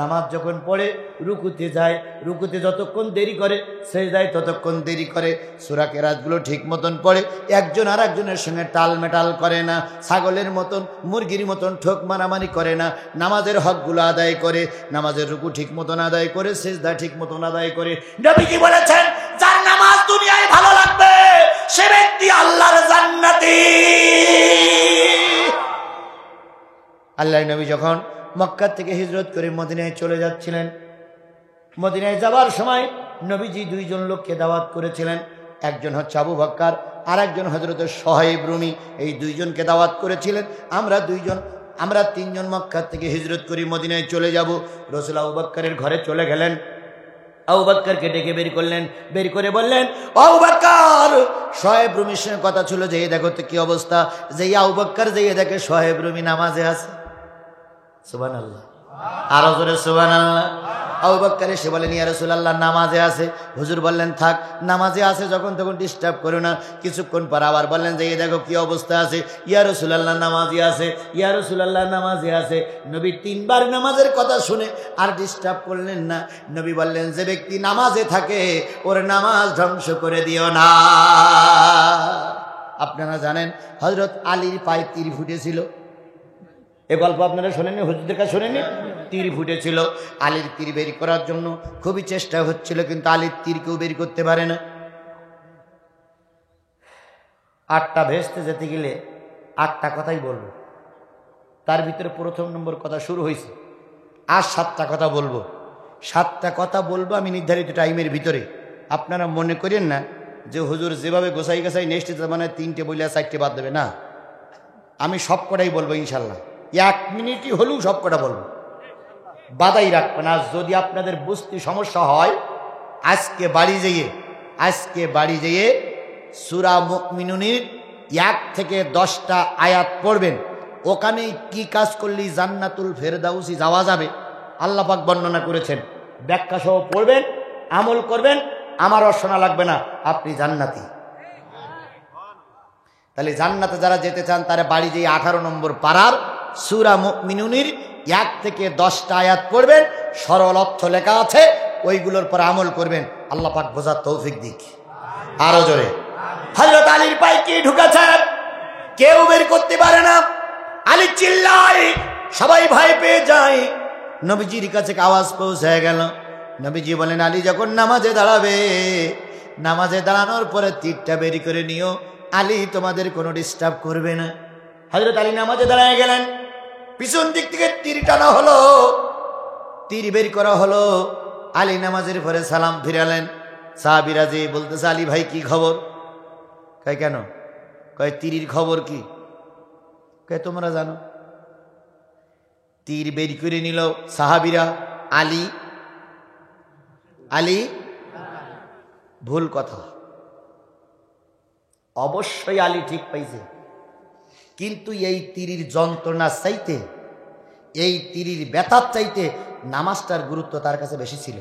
নামাজ যখন পড়ে রুকুতে যায়, রুকুতে যতক্ষণ দেরি করে সেজদায় ততক্ষণ দেরি করে। সূরা কেরাতগুলো ঠিক মতন পড়ে, একজন আর একজনের সঙ্গে টালমেটাল করে না। ছাগলের মতন মুরগির মতন ঠোক মারামারি করে না। নামাজের হকগুলো আদায় করে, নামাজের রুকু ঠিক মতন আদায় করে, সেজদা ঠিক মতন আদায় করে। নবীজি বলেছেন যার নামাজ দুনিয়ায় ভালো লাগবে সে ব্যক্তি আল্লাহর জান্নাতি। আল্লাহর নবী যখন মক্কা থেকে হিজরত করে মদিনায় চলে যাচ্ছিলেন, মদিনায় যাবার সময় নবীজি দুইজন লোককে দাওয়াত করেছিলেন। একজন হচ্ছে আবু বকর, আর একজন হযরত সুহাইব রুমি। এই দুইজনকে দাওয়াত করেছিলেন। আমরা তিনজন মক্কা থেকে হিজরত করে মদিনায় চলে যাব। রাসূল আবু বকরের ঘরে চলে গেলেন। আবু বকরকে ডেকে বের করলেন, বের করে বললেন আবু বকর, সুহাইব রুমির সঙ্গে কথা ছিল যে এই দেখো তো কি অবস্থা। যে আবু বকর যে দেখে সুহাইব রুমি নামাজে আছে। সুবহানাল্লাহ, আরো জোরে সুবহানাল্লাহ। আবু বকর এসে বলেন ইয়া রাসূলুল্লাহ নামাজে আছে। হুজুর বললেন থাক, নামাজে আছে যখন তখন ডিস্টার্ব করো না। কিছুক্ষণ পর আবার বললেন যে এই দেখো কি অবস্থা আছে। ইয়া রাসূলুল্লাহ নামাজে আছে, ইয়া রাসূলুল্লাহ নামাজে আছে। নবী তিনবার নামাজের কথা শুনে আর ডিস্টার্ব করলেন না। নবী বললেন যে ব্যক্তি নামাজে থাকে ওর নামাজ ধ্বংস করে দিও না। আপনারা জানেন হযরত আলীর পায়ে তীর ফুটেছিল। এ গল্প আপনারা শোনেননি? হুজুরদের কাছে শোনেননি? তীর ফুটেছিল। আলীর তীর বের করার জন্য খুবই চেষ্টা হচ্ছিল, কিন্তু আলীর তীর কেউ বের করতে পারে না। 8টা ভেস্তে যেতে গেলে 8টা কথাই বলবো, তার ভিতরে প্রথম নম্বর কথা শুরু হয়েছে, আর 7টা কথা বলবো। 7টা কথা বলবো আমি নির্ধারিত টাইমের ভিতরে। আপনারা মনে করেন না যে হুজুর যেভাবে গোসাই গাছাই নেক্সট মানে 3টে বলে 4টে বাদ দেবে না, আমি সব কটাই বলবো ইনশাল্লাহ। 1 মিনিটই হলেও সব কটা বলবো, বাধাই রাখবেন। আর যদি আপনাদের বুঝতে সমস্যা হয় আজকে বাড়ি যেয়ে সূরা মুমিনুনের 1 থেকে 10টা আয়াত পড়বেন। ওখানেই কি কাজ করলেই জান্নাতুল ফেরদাউসি যাওয়া যাবে আল্লাহ পাক বর্ণনা করেছেন। ব্যাখ্যা সহ পড়বেন, আমল করবেন, আমারও শোনা লাগবে না, আপনি জান্নাতি। তাহলে জান্নাতে যারা যেতে চান তারা বাড়ি যেয়ে 18 নম্বর পারার সূরা মুমিনুনের 1 থেকে 10টা আয়াত পড়বেন, সরল অর্থ লেখা আছে, ওইগুলোর পর আমল করবেন। আল্লাহ পাক বোঝার তৌফিক দিক। আরো জোরে। হযরত আলীর পায়ে কি ঢুকেছে কেউ বের করতে পারে না। আলী চিল্লায়, সবাই ভয় পেয়ে যায়। নবীজির কাছে আওয়াজ পৌঁছে গেল। নবীজি বলেন, আলী যখন নামাজে দাঁড়াবে, নামাজে দাঁড়ানোর পরে তীরটা বের করে নিও, আলী তোমাদের কোনো ডিস্টার্ব করবে না। হযরত আলী নামাজে দাঁড়ায় গেলেন, পিছন দিক থেকে তীর টানা হলো, তীর বের করা হলো। আলী নামাজের পরে সালাম ফিরালেন। সাহাবীরা যে বলতেছে, আলী ভাই কি খবর? কয় কেন? কয় তীরের খবর কি? কয় তোমরা জানো। তীর বের করে নিল সাহাবীরা। আলী ভুল কথা, অবশ্যই আলী ঠিক পাইছে, কিন্তু এই তীরের যন্ত্রণা চাইতে, এই তীরের ব্যথার চাইতে নামাজটার গুরুত্ব তার কাছে বেশি ছিল।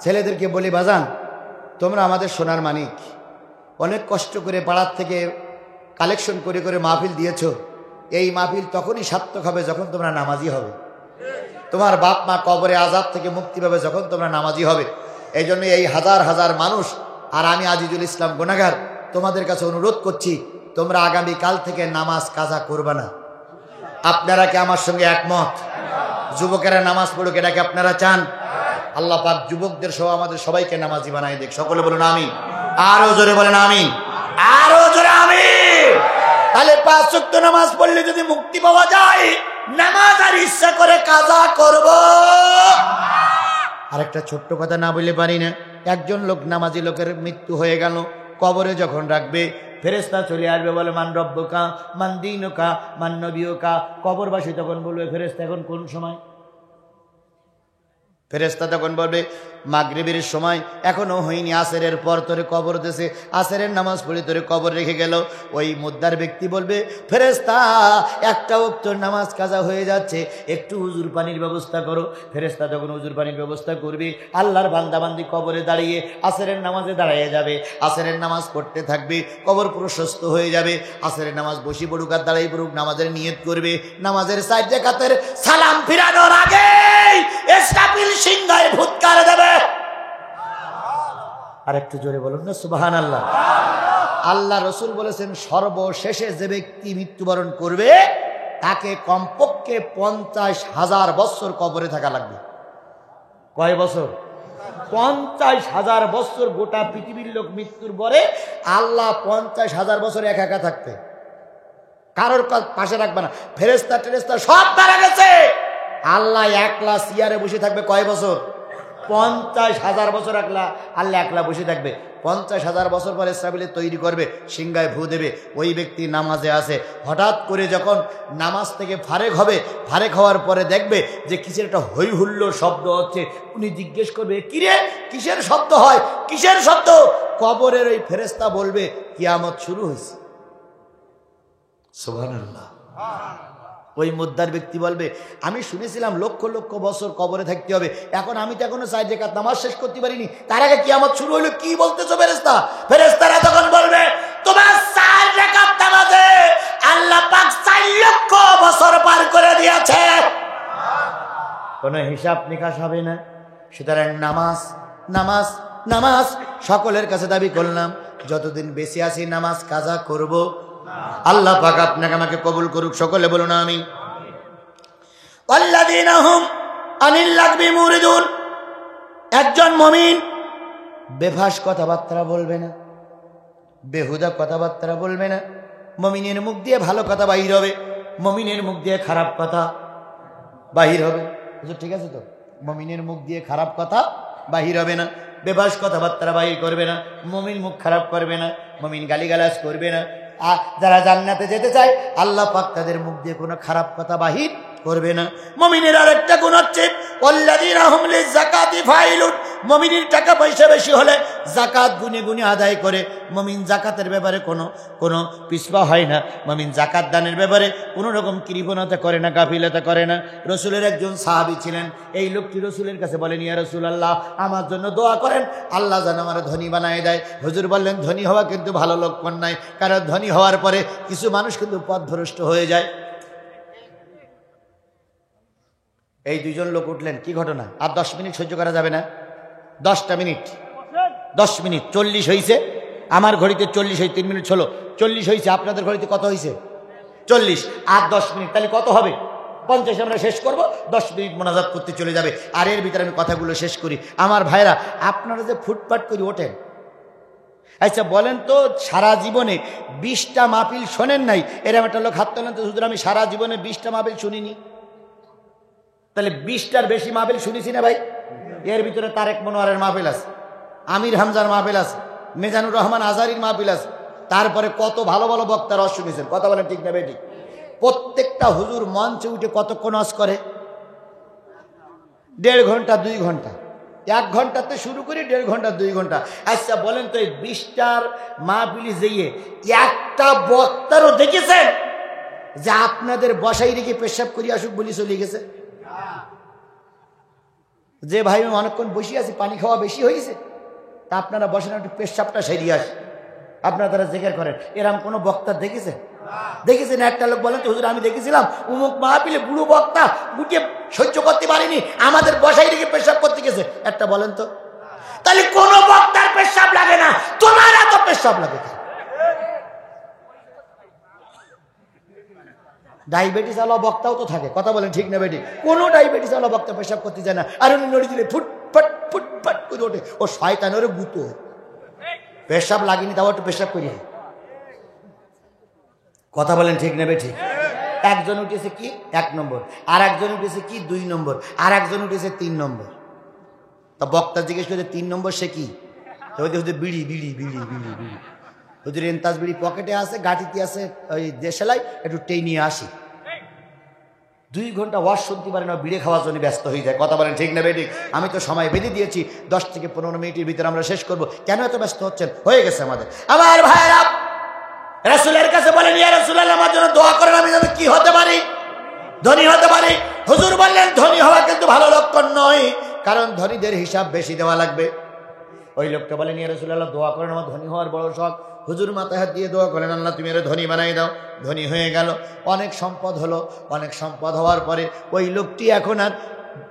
ছেলেদেরকে বলি, বাজান তোমরা আমাদের সোনার মানিক, অনেক কষ্ট করে পাড়ার থেকে কালেকশন করে করে মাহফিল দিয়েছ। এই মাহফিল তখনই সার্থক হবে যখন তোমরা নামাজি হবে। তোমার বাপ মা কবরে আযাব থেকে মুক্তি পাবে যখন তোমরা নামাজি হবে। এই জন্য এই হাজার হাজার মানুষ আর আমি আজিজুল ইসলাম গুনাহগার তোমাদের কাছে অনুরোধ করছি, তোমরা আগামী কাল থেকে নামাজ কাজা করবে না। আপনারা কি আমার সঙ্গে একমত? যুবকেরা নামাজ পড়ুক, এটা কি আপনারা চান? আল্লাহ পাক যুবকদের সহ আমাদের সবাইকে নামাজি বানাই দেখ। সকলে বলুন আমিন। আরো জোরে বলেন আমিন, আরো জোরে আমিন। তাহলে 5 ওয়াক্ত নামাজ পড়লে যদি মুক্তি পাওয়া যায়, নামাজ আর ইচ্ছা করে কাজা করব। আরেকটা ছোট্ট কথা না বললে পারি না। একজন লোক, নামাজি লোকের মৃত্যু হয়ে গেল, কবরে যখন রাখবে ফেরেশতা চলে আসবে, বলে মান রব্বুকা মান দীনুকা মান নবিয়ুকা। কবরবাসী তখন বলবে, ফেরেশতা এখন কোন সময়? ফেরেশতা তখন বলবে মাগরিবের সময়, এখনো হয়নি, আসরের পর তোরে কবর দেশে, আসরের নামাজ পড়ে তোরে কবর রেখে গেল। ওই মুদ্দার ব্যক্তি বলবে, ফেরেশতা একটা ওয়াক্ত নামাজ কাজা হয়ে যাচ্ছে, একটু হুজুর পানির ব্যবস্থা করো। ফেরেশতা তখন হুজুর পানির ব্যবস্থা করবে। আল্লাহর বান্দাবান্দি কবরে দাঁড়িয়ে আসরের নামাজে দাঁড়িয়ে যাবে, আসরের নামাজ পড়তে থাকবে, কবর প্রশস্ত হয়ে যাবে। আসরের নামাজ বসি পড়ুক আর দাঁড়াই পড়ুক, নামাজের নিয়ত করবে। নামাজের 4 রাকাতের সালাম ফিরানোর আগে ইসরাফিল সিংহায় ভুৎকার দেবে। আর একটু জোরে বলুন না সুবহানাল্লাহ। আল্লাহ রসুল বলেছেন, সর্বশেষে যে ব্যক্তি মৃত্যুবরণ করবে তাকে কমপক্ষে 50,000 বছর কবরে থাকা লাগবে। কয় বছর? 50,000 বছর। গোটা পৃথিবীর লোক মৃত্যুর পরে আল্লাহ 50,000 বছর একা একা থাকতে, কারোর পাশে রাখবে না। ফেরেশতা টেরেশতা সব মারা গেছে, আল্লাহ একলা চেয়ারে বসে থাকবে। কয় বছর? 50,000 বছর আল্লাহ একলা বসে থাকবে। 50,000 বছর পরে ইসরাফিলে তৈরি করবে, সিংহায় ভূ দেবে। ওই ব্যক্তি নামাজে আসে, হঠাৎ করে যখন নামাজ থেকে ফারেক হবে, ফারেক হওয়ার পরে দেখবে যে কিসের একটা হৈ হুল্লোড় শব্দ হচ্ছে। উনি জিজ্ঞেস করবে, কিরে কিসের শব্দ হয়, কিসের শব্দ? কবরের ওই ফেরেশতা বলবে, কিয়ামত শুরু হয়েছে। সুবহানাল্লাহ। ওই মুদ্দার ব্যক্তি বলবে, আমি শুনেছিলাম লক্ষ লক্ষ বছর কবরে থাকতে হবে, এখন আমি তো এখনো 4 রাকাত নামাজ শেষ করতে পারিনি, তার আগে কিয়ামত শুরু হলো, কি বলতেছো ফেরেশতা? ফেরেশতারা তখন বলবে, তোমার 4 রাকাত নামাজে আল্লাহ পাক 4 লক্ষ বছর পার করে দিয়েছে। কোনো হিসাব নিকাশ হবে না। সুতরাং নামাজ নামাজ নামাজ সকলের কাছে দাবি করলাম, যতদিন বেঁচে আছি নামাজ কাজা করব। আল্লাহ পাক আপনাকে আমাকে কবুল করুক। সকলে বলুন আমিন। আল্লাযীনা হুম আনিল লাগবি মুরিদুন। একজন মুমিন বেফাস কথাবার্তা বলবে না, বেহুদা কথাবার্তা বলবে না, মমিনের মুখ দিয়ে ভালো কথা বাহির হবে, মমিনের মুখ দিয়ে খারাপ কথা বাহির হবে। ঠিক আছে তো? মমিনের মুখ দিয়ে খারাপ কথা বাহির হবে না, বেবাস কথাবার্তা বাহির করবে না, মমিন মুখ খারাপ করবে না, মমিন গালিগালাজ করবে না। আর যারা জান্নাতে যেতে চায় আল্লাহ পাক তাদের মুখ দিয়ে কোনো খারাপ কথা বাহির করবে না। মমিনের আরেকটা গুণ হচ্ছে ওয়াল্লাযীনা হুম লিযাকাতি ফাইলুন, মমিনের টাকা পয়সা বেশি হলে যাকাত গুনে গুনে আদায় করে। মমিন যাকাতের ব্যাপারে কোনো পিছপা হয় না, মমিন যাকাত দানের ব্যাপারে কোনো রকম কৃপণতা করে না, গাফিলতা করে না। রসুলের একজন সাহাবী ছিলেন, এই লোকটি রসুলের কাছে বলেন, ইয়া রাসূলুল্লাহ আমার জন্য দোয়া করেন, আল্লাহ যেন আমার ধনী বানায় দেয়। হুজুর বললেন, ধনী হওয়া কিন্তু ভালো লক্ষণ নাই, কারণ ধনী হওয়ার পরে কিছু মানুষ কিন্তু পথভ্রষ্ট হয়ে যায়। এই দুইজন লোক উঠলেন, কি ঘটনা? আর 10 মিনিট সহ্য করা যাবে না? 10টা মিনিট, 10 মিনিট 40 হয়েছে, আমার ঘড়িতে 40 হয়ে 3 মিনিট হলো, 40 হয়েছে, আপনাদের ঘড়িতে কত হয়েছে? 40। আর 10 মিনিট, তাহলে কত হবে? 50 আমরা শেষ করব, 10 মিনিট মোনাজাত করতে চলে যাবে। আর এর ভিতরে আমি কথাগুলো শেষ করি। আমার ভাইরা, আপনারা যে ফুটপাট করে ওঠেন, আচ্ছা বলেন তো, সারা জীবনে 20টা মাহফিল শোনেন নাই? এরকম একটা লোক হাত তোলেন তো, হুজুর আমি সারা জীবনে 20টা মাহফিল শুনিনি। তাহলে 20টার বেশি মাহফিল শুনেছি না ভাই? এর ভিতরে তারেক মনোয়ারের মাহফিল আছে, আমির হামজার মাহফিল আছে, মিজানুর রহমান আজহারীর মাহফিল আছে, তারপরে কত ভালো ভালো বক্তার ওয়াজ শুনেছেন। কথা বলেন ঠিক না বেটি? প্রত্যেকটা হুজুর মঞ্চে উঠে কতক্ষণ ওয়াজ করে? 1.5 ঘন্টা 2 ঘন্টা, 1 ঘন্টাতে শুরু করি, 1.5 ঘন্টা 2 ঘন্টা। আচ্ছা বলেন তো, এই 20টার মাহফিলে যেয়ে একটা বক্তারও দেখেছেন যে আপনাদের বসাই রেখে পেশাব করি আসুক বলি চলে গেছে? যে ভাই আমি অনেকক্ষণ বসে আছি, পানি খাওয়া বেশি হয়েছে, তা আপনারা বসেন একটু পেশাবটা সেরিয়ে আসে, আপনারা তারা জিকির করেন, এরকম কোনো বক্তা দেখেছেন? দেখেছেন? একটা লোক বলেন তো, হুজুর আমি দেখেছিলাম উমুক মাহফিলে বুড়ো বক্তা বুকে সহ্য করতে পারিনি, আমাদের বসাই রেখে পেশাব করতে গেছে। একটা বলেন তো। তাহলে কোন বক্তার পেশাব লাগে না, তোমার এত পেশাব লাগে। ডায়াবেটিস আলা বক্তাও তো থাকে। কথা বলেন ঠিক না বেটি? কোনো ডায়াবেটিস আলা বক্তা পেশাব করতে যায় না, আর উনি নড়ি দিলে ফুটফাট ফুটফাট করে ওঠে, ও শয়তানের গুতো। পেশাব লাগেনি, তাও একটু পেশাব করি। কথা বলেন ঠিক না বেটি? একজন উঠেছে কি 1 নম্বর, আর একজন উঠেছে কি 2 নম্বর, আর একজন উঠেছে 3 নম্বর। তা বক্তা জিজ্ঞেস করে 3 নম্বর সে কি? বিড়ি বিড়ি বিড়ি বিড়ি বিড়ি। হুজুর এনতাজ বিড়ি পকেটে আছে, গাড়িতে আছে, ওই দেশালাই একটু টেই নিয়ে আসি। 2 ঘন্টা ওয়াজ শুনতে পারে না, বিড়ি খাওয়ার জন্য ব্যস্ত হয়ে যায়। কথা বলেন ঠিক না বেটি? আমি তো সময় বেঁধে দিয়েছি, 10 থেকে 15 মিনিটের ভিতরে আমরা শেষ করব। কেন এত ব্যস্ত হচ্ছেন? হয়ে গেছে আমাদের। আমার ভাইরা রাসূলের কাছে বলেন, ইয়া রাসূলুল্লাহ আমার জন্য দোয়া করেন, আমি যেন কি হতে পারি? ধনী হতে পারি। হুজুর বললেন, ধনী হওয়া কিন্তু ভালো লক্ষণ নয়, কারণ ধনীদের হিসাব বেশি দেওয়া লাগবে। ওই লোকটা বলেন, ইয়া রাসূলুল্লাহ দোয়া করেন, আমার ধনী হওয়ার বড় শখ। হুজুর মাথায় হাত দিয়ে দোয়া করেন, আল্লাহ তুমি এর ধনী বানাই দাও। ধনী হয়ে গেল, অনেক সম্পদ হলো। অনেক সম্পদ হওয়ার পরে ওই লোকটি এখন আর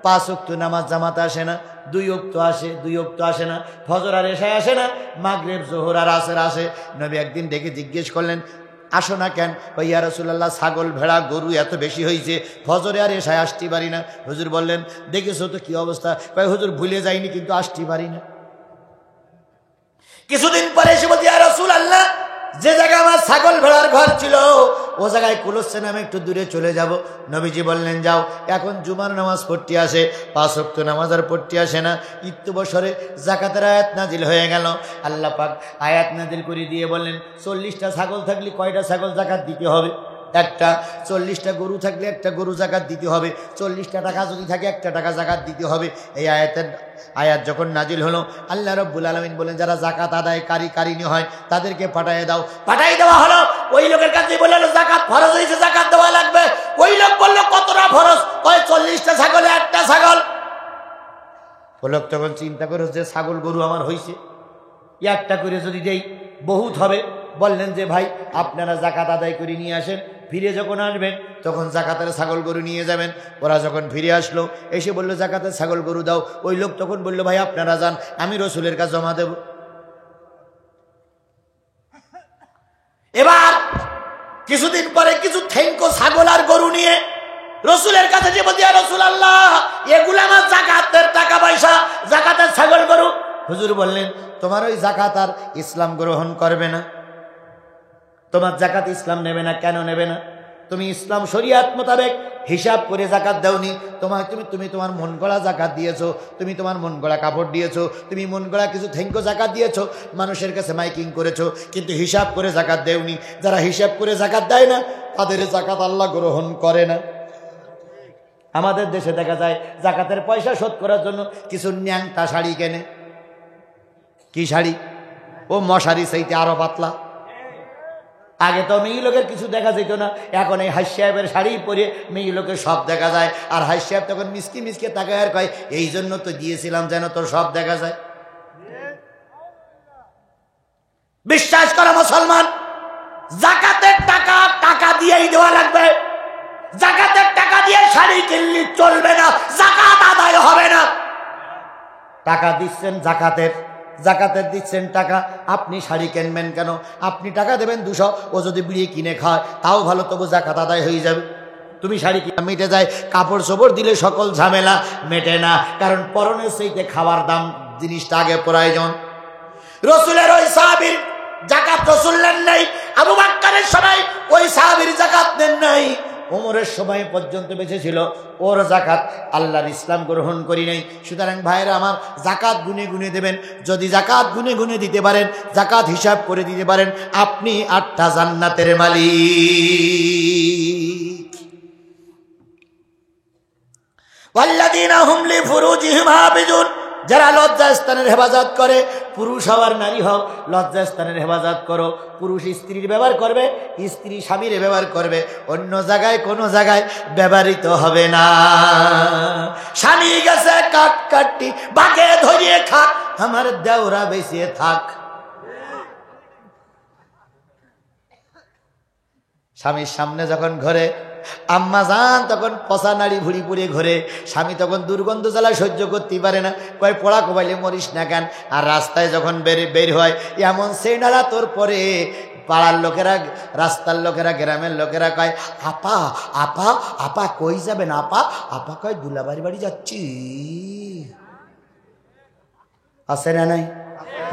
5 ওয়াক্ত নামাজ জামাতে আসে না, 2 ওয়াক্ত আসে, 2 ওয়াক্ত আসে না, ফজর আর এশায় আসে না, মাগরিব যোহর আর আসর আসে। নবী একদিন ডেকে জিজ্ঞেস করলেন, আসো না কেন? ওই ইয়া রাসূলুল্লাহ ছাগল ভেড়া গরু এত বেশি হয়েছে, ফজরে আর এশায় আসতে পারি না। হুজুর বললেন, দেখেছো তো কি অবস্থা? কয় হুজুর ভুলে যাইনি, কিন্তু আসতে পারি না। কিছুদিন পরে এসে বলছি, ইয়া রাসূলুল্লাহ যে জায়গায় আমার ছাগল ভেড়ার ঘর ছিল ও জায়গায় কুলুসে নামে একটু দূরে চলে যাব। নবীজি বললেন, যাও। এখন জুমার নামাজ পড়তে আসে, 5 ওয়াক্ত নামাজ আর পড়তে আসে না। ইত্তু বছরে জাকাতের আয়াত নাজিল হয়ে গেল। আল্লাহ পাক আয়াত নাজিল করে দিয়ে বললেন, 40টা ছাগল থাকলে কয়টা ছাগল জাকাত দিতে হবে? একটা। 40টা গরু থাকলে একটা গরু জাকাত দিতে হবে। 40টা টাকা যদি থাকে 1 টাকা জাকাত দিতে হবে। এই আয়াত যখন নাজিল হলো, আল্লাহ রাব্বুল আলামিন বলেন, যারা জাকাত আদায়কারী হয় তাদেরকে পাঠিয়ে দাও। পাঠিয়ে দেওয়া হলো। ওই লোকের কাছে বলল, জাকাত ফরজ হয়েছে, জাকাত দেওয়া লাগবে। ওই লোক বলল, কতটা ফরজ? কয় 40টা ছাগলে 1টা ছাগল। ও লোক তখন চিন্তা করে, যে ছাগল গরু আমার হয়েছে, 1টা করে যদি দেই বহুত হবে। বললেন যে, ভাই আপনারা জাকাত আদায় করে নিয়ে আসেন, ফিরে যখন আসবেন তখন জাকাতের ছাগল গরু নিয়ে যাবেন। ওরা যখন ফিরে আসলো, এসে বলল, জাকাতের ছাগল গরু দাও। ওই লোক তখন বলল, ভাই আপনারা যান, আমি রসুলের কাছে জমা দেব। এবার কিছুদিন পরে কিছু থেংকো ছাগল আর গরু নিয়ে রসুলের কাছে যে বলছি, ইয়া রাসূলুল্লাহ এগুলো আমার জাকাতের টাকা পয়সা, জাকাতের ছাগল গরু। হুজুর বললেন, তোমার ওই জাকাত আর ইসলাম গ্রহণ করবে না, তোমার জাকাত ইসলাম নেবে না, কেন নেবে না? তুমি ইসলাম শরিয়াত মোতাবেক হিসাব করে জাকাত দাওনি। তুমি তোমার মন গড়া জাকাত দিয়েছো, তুমি তোমার মন গড়া কাপড় দিয়েছো, তুমি মন গড়া কিছু থেঙ্কো জাকাত দিয়েছো, মানুষের কাছে মাইকিং করেছো, কিন্তু হিসাব করে জাকাত দেওনি। যারা হিসাব করে জাকাত দেয় না তাদের জাকাত আল্লাহ গ্রহণ করে না। আমাদের দেশে দেখা যায় জাকাতের পয়সা শোধ করার জন্য কিছু ন্যাংটা শাড়ি কেনে। কি শাড়ি? ও মশারি চাইতে আরো পাতলা। আগে তো মেয়ে লোকের কিছু দেখা যেত না, এখন এই হাজ সাহেবের শাড়ি পরে মেয়ে লোকের সব দেখা যায়। আর হাজ সাহেব তখন মিসকি মিসকে তাকায় আর কয়, এই জন্য তো দিয়েছিলাম যেন তোর সব দেখা যায়। বিশ্বাস করা মুসলমান, জাকাতের টাকা টাকা দিয়েই দেওয়া লাগবে। জাকাতের টাকা দিয়ে শাড়ি কিনলে চলবে না, জাকাত আদায় হবে না। টাকা দিচ্ছেন জাকাতের দিচ্ছেন টাকা, আপনি শাড়ি কিনবেন কেন? আপনি টাকা দেবেন 200, ও যদি বিড়ি কিনে খায় তাও ভালো, তবু জাকাত আদায় হয়ে যাবে। তুমি শাড়ি কিনে মিটে যায়, কাপড় চোপড় দিলে সকল ঝামেলা মেটে না, কারণ পরনের চাইতে খাবার দাম জিনিসটা আগে প্রয়োজন। রসুলের ওই সাহাবীর জাকাত রসুল নেন নাই, আবু বকরের সময় ওই সাহাবীর জাকাত নেন নাই, ওমরের সময় পর্যন্ত বেঁচে ছিল, ওর জাকাত আল্লাহর ইসলাম গ্রহণ করি নাই। সুতরাং ভাইরা আমার, জাকাত গুনে গুনে দেবেন। যদি জাকাত গুনে গুনে দিতে পারেন, জাকাত হিসাব করে দিতে পারেন, আপনি 8টা জান্নাতের মালিক। ওয়াল্লাযীনা হুম লিফুরুজিহিম হাফিজুন, যারা লজ্জাস্থানের হেফাজত করে, পুরুষ হওয়ার নারী হও, লজ্জাস্থানের হেফাজত করো। পুরুষ স্ত্রীর ব্যবহার করবে, স্ত্রী স্বামীর ব্যবহার করবে, অন্য জায়গায় কোনো জায়গায় ব্যবহৃত হবে না। স্বামী গেছে কাট কাটি বাগে ধরিয়ে খাক, আমার দেওরা বেঁচে থাক। স্বামীর সামনে যখন ঘরে আম্মা যান, তখন পচা নাড়ি ভুড়ি পুড়ে ঘরে, স্বামী তখন দুর্গন্ধ জ্বালা সহ্য করতে পারে না, কয় পোড়া কোবাইলে মরিস না কেন। আর রাস্তায় যখন বের হয়, এমন সেই নাড়া তোর পরে পাড়ার লোকেরা, রাস্তার লোকেরা, গ্রামের লোকেরা কয়, আপা আপা আপা কই যাবেন আপা? আপা কয় দুলাবাড়ি বাড়ি যাচ্ছি। আছে না নাই?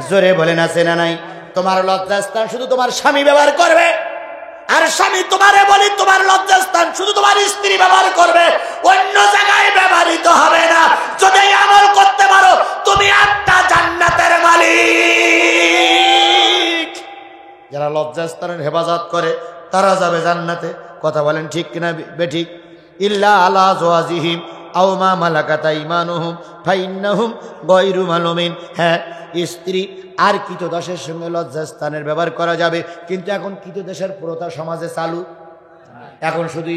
জোরে বলেন আছে না নাই? তোমার লজ্জাস্থান শুধু তোমার স্বামী ব্যবহার করবে, আর স্বামী তোমারে বলি তোমার লজ্জাস্থান শুধু তোমার স্ত্রী ব্যবহার করবে, অন্য জায়গায় ব্যবহৃত হবে না। যদি আমল করতে পারো, তুমি 8টা জান্নাতের মালিক। যারা লজ্জাস্থানের হেফাজত করে তারা যাবে জান্নাতে। কথা বলেন ঠিক কিনা বেঠিক? ইল্লা আলা আজওয়াজিহিম আও মা মালাকাত আইমানুহুম ফাইন্নাহুম গায়রু মালুমিন। হ্যাঁ, স্ত্রী আর কৃতদাসের সঙ্গে লজ্জাস্থানের ব্যবহার করা যাবে, কিন্তু এখন কৃতদাসের প্রথা সমাজে চালু। এখন শুধু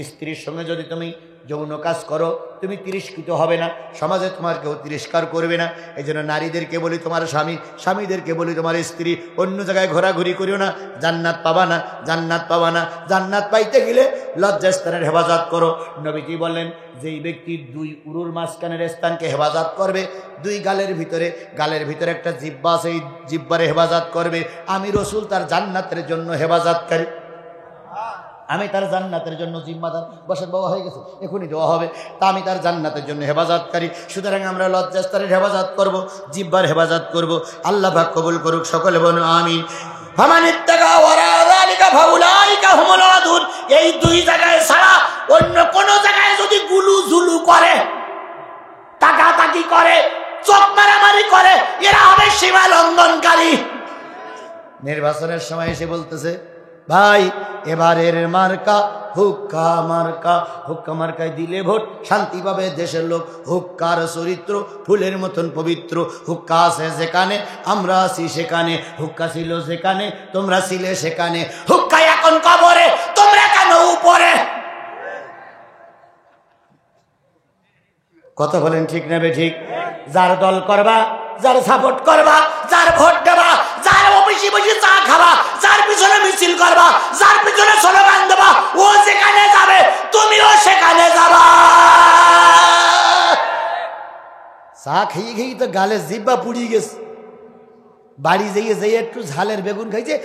স্ত্রীর সঙ্গে যদি তুমি যৌন কাজ করো, তুমি তিরস্কৃত হবে না, সমাজে তোমার কেউ তিরস্কার করবে না। এই জন্য নারীদেরকে বলি তোমার স্বামী, স্বামীদেরকে বলি তোমার স্ত্রী, অন্য জায়গায় ঘোরাঘুরি করিও না, জান্নাত পাবা না, জান্নাত পাবা না। জান্নাত পাইতে গেলে লজ্জাস্থানের হেফাজত করো। নবীজি বললেন, যেই ব্যক্তি 2 উরুর মাঝখানের স্থানকে হেফাজত করবে, 2 গালের ভিতরে একটা জিহ্বা আছে, এই জিহ্বারে হেফাজত করবে, আমি রসুল তার জান্নাতের জন্য হেফাজতকারী। আমি তার জান্নাতের জন্য জিম্মাদার। বসেন বাবা, হয়ে গেছে, এখনই দেওয়া হবে। তা আমি তার জান্নাতের জন্য হেফাজতকারী। সুতরাং আমরা লজ্জাস্থানের হেফাজত করব, জিহ্বার হেফাজত করব। আল্লাহ পাক কবুল করুক, সকলে বলুন আমিন। এই 2 জায়গায় ছাড়া অন্য কোন জায়গায় যদি গুলু জুলু করে, টাকাটাকি করে, চোখ মারামারি করে, এরা হবে সীমা লঙ্ঘনকারী। নির্বাচনের সময় এসে বলতেছে, ভাই এবারের মার্কা হুক্কা মার্কা, হুক্কা মার্কায় দিলে ভোট, শান্তি পাবে দেশের লোক। হুক্কার চরিত্র ফুলের মতন পবিত্র, হুক্কা আছে যেখানে আমরা আছি সেখানে, হুক্কা ছিল যেখানে তোমরা ছিলে সেখানে, হুক্কা এখন কবরে, তোমরা কেন উপরে? কথা বলেন ঠিক না বেঠিক? যার দল করবা, যার সাপোর্ট করবা, যার ভোট দেবা, যার অফিসে বসে চা খাবা, যার পিছনে মিছিল করবা, যার পিছনে স্লোগান দেবা, ও যেখানে যাবে তুমিও সেখানে যাবা। চা খেয়ে খেয়ে তো গালে জিব্বা পুড়িয়ে গেছে। বাড়ি যেয়ে একটু ঝালের বেগুন খাইছে,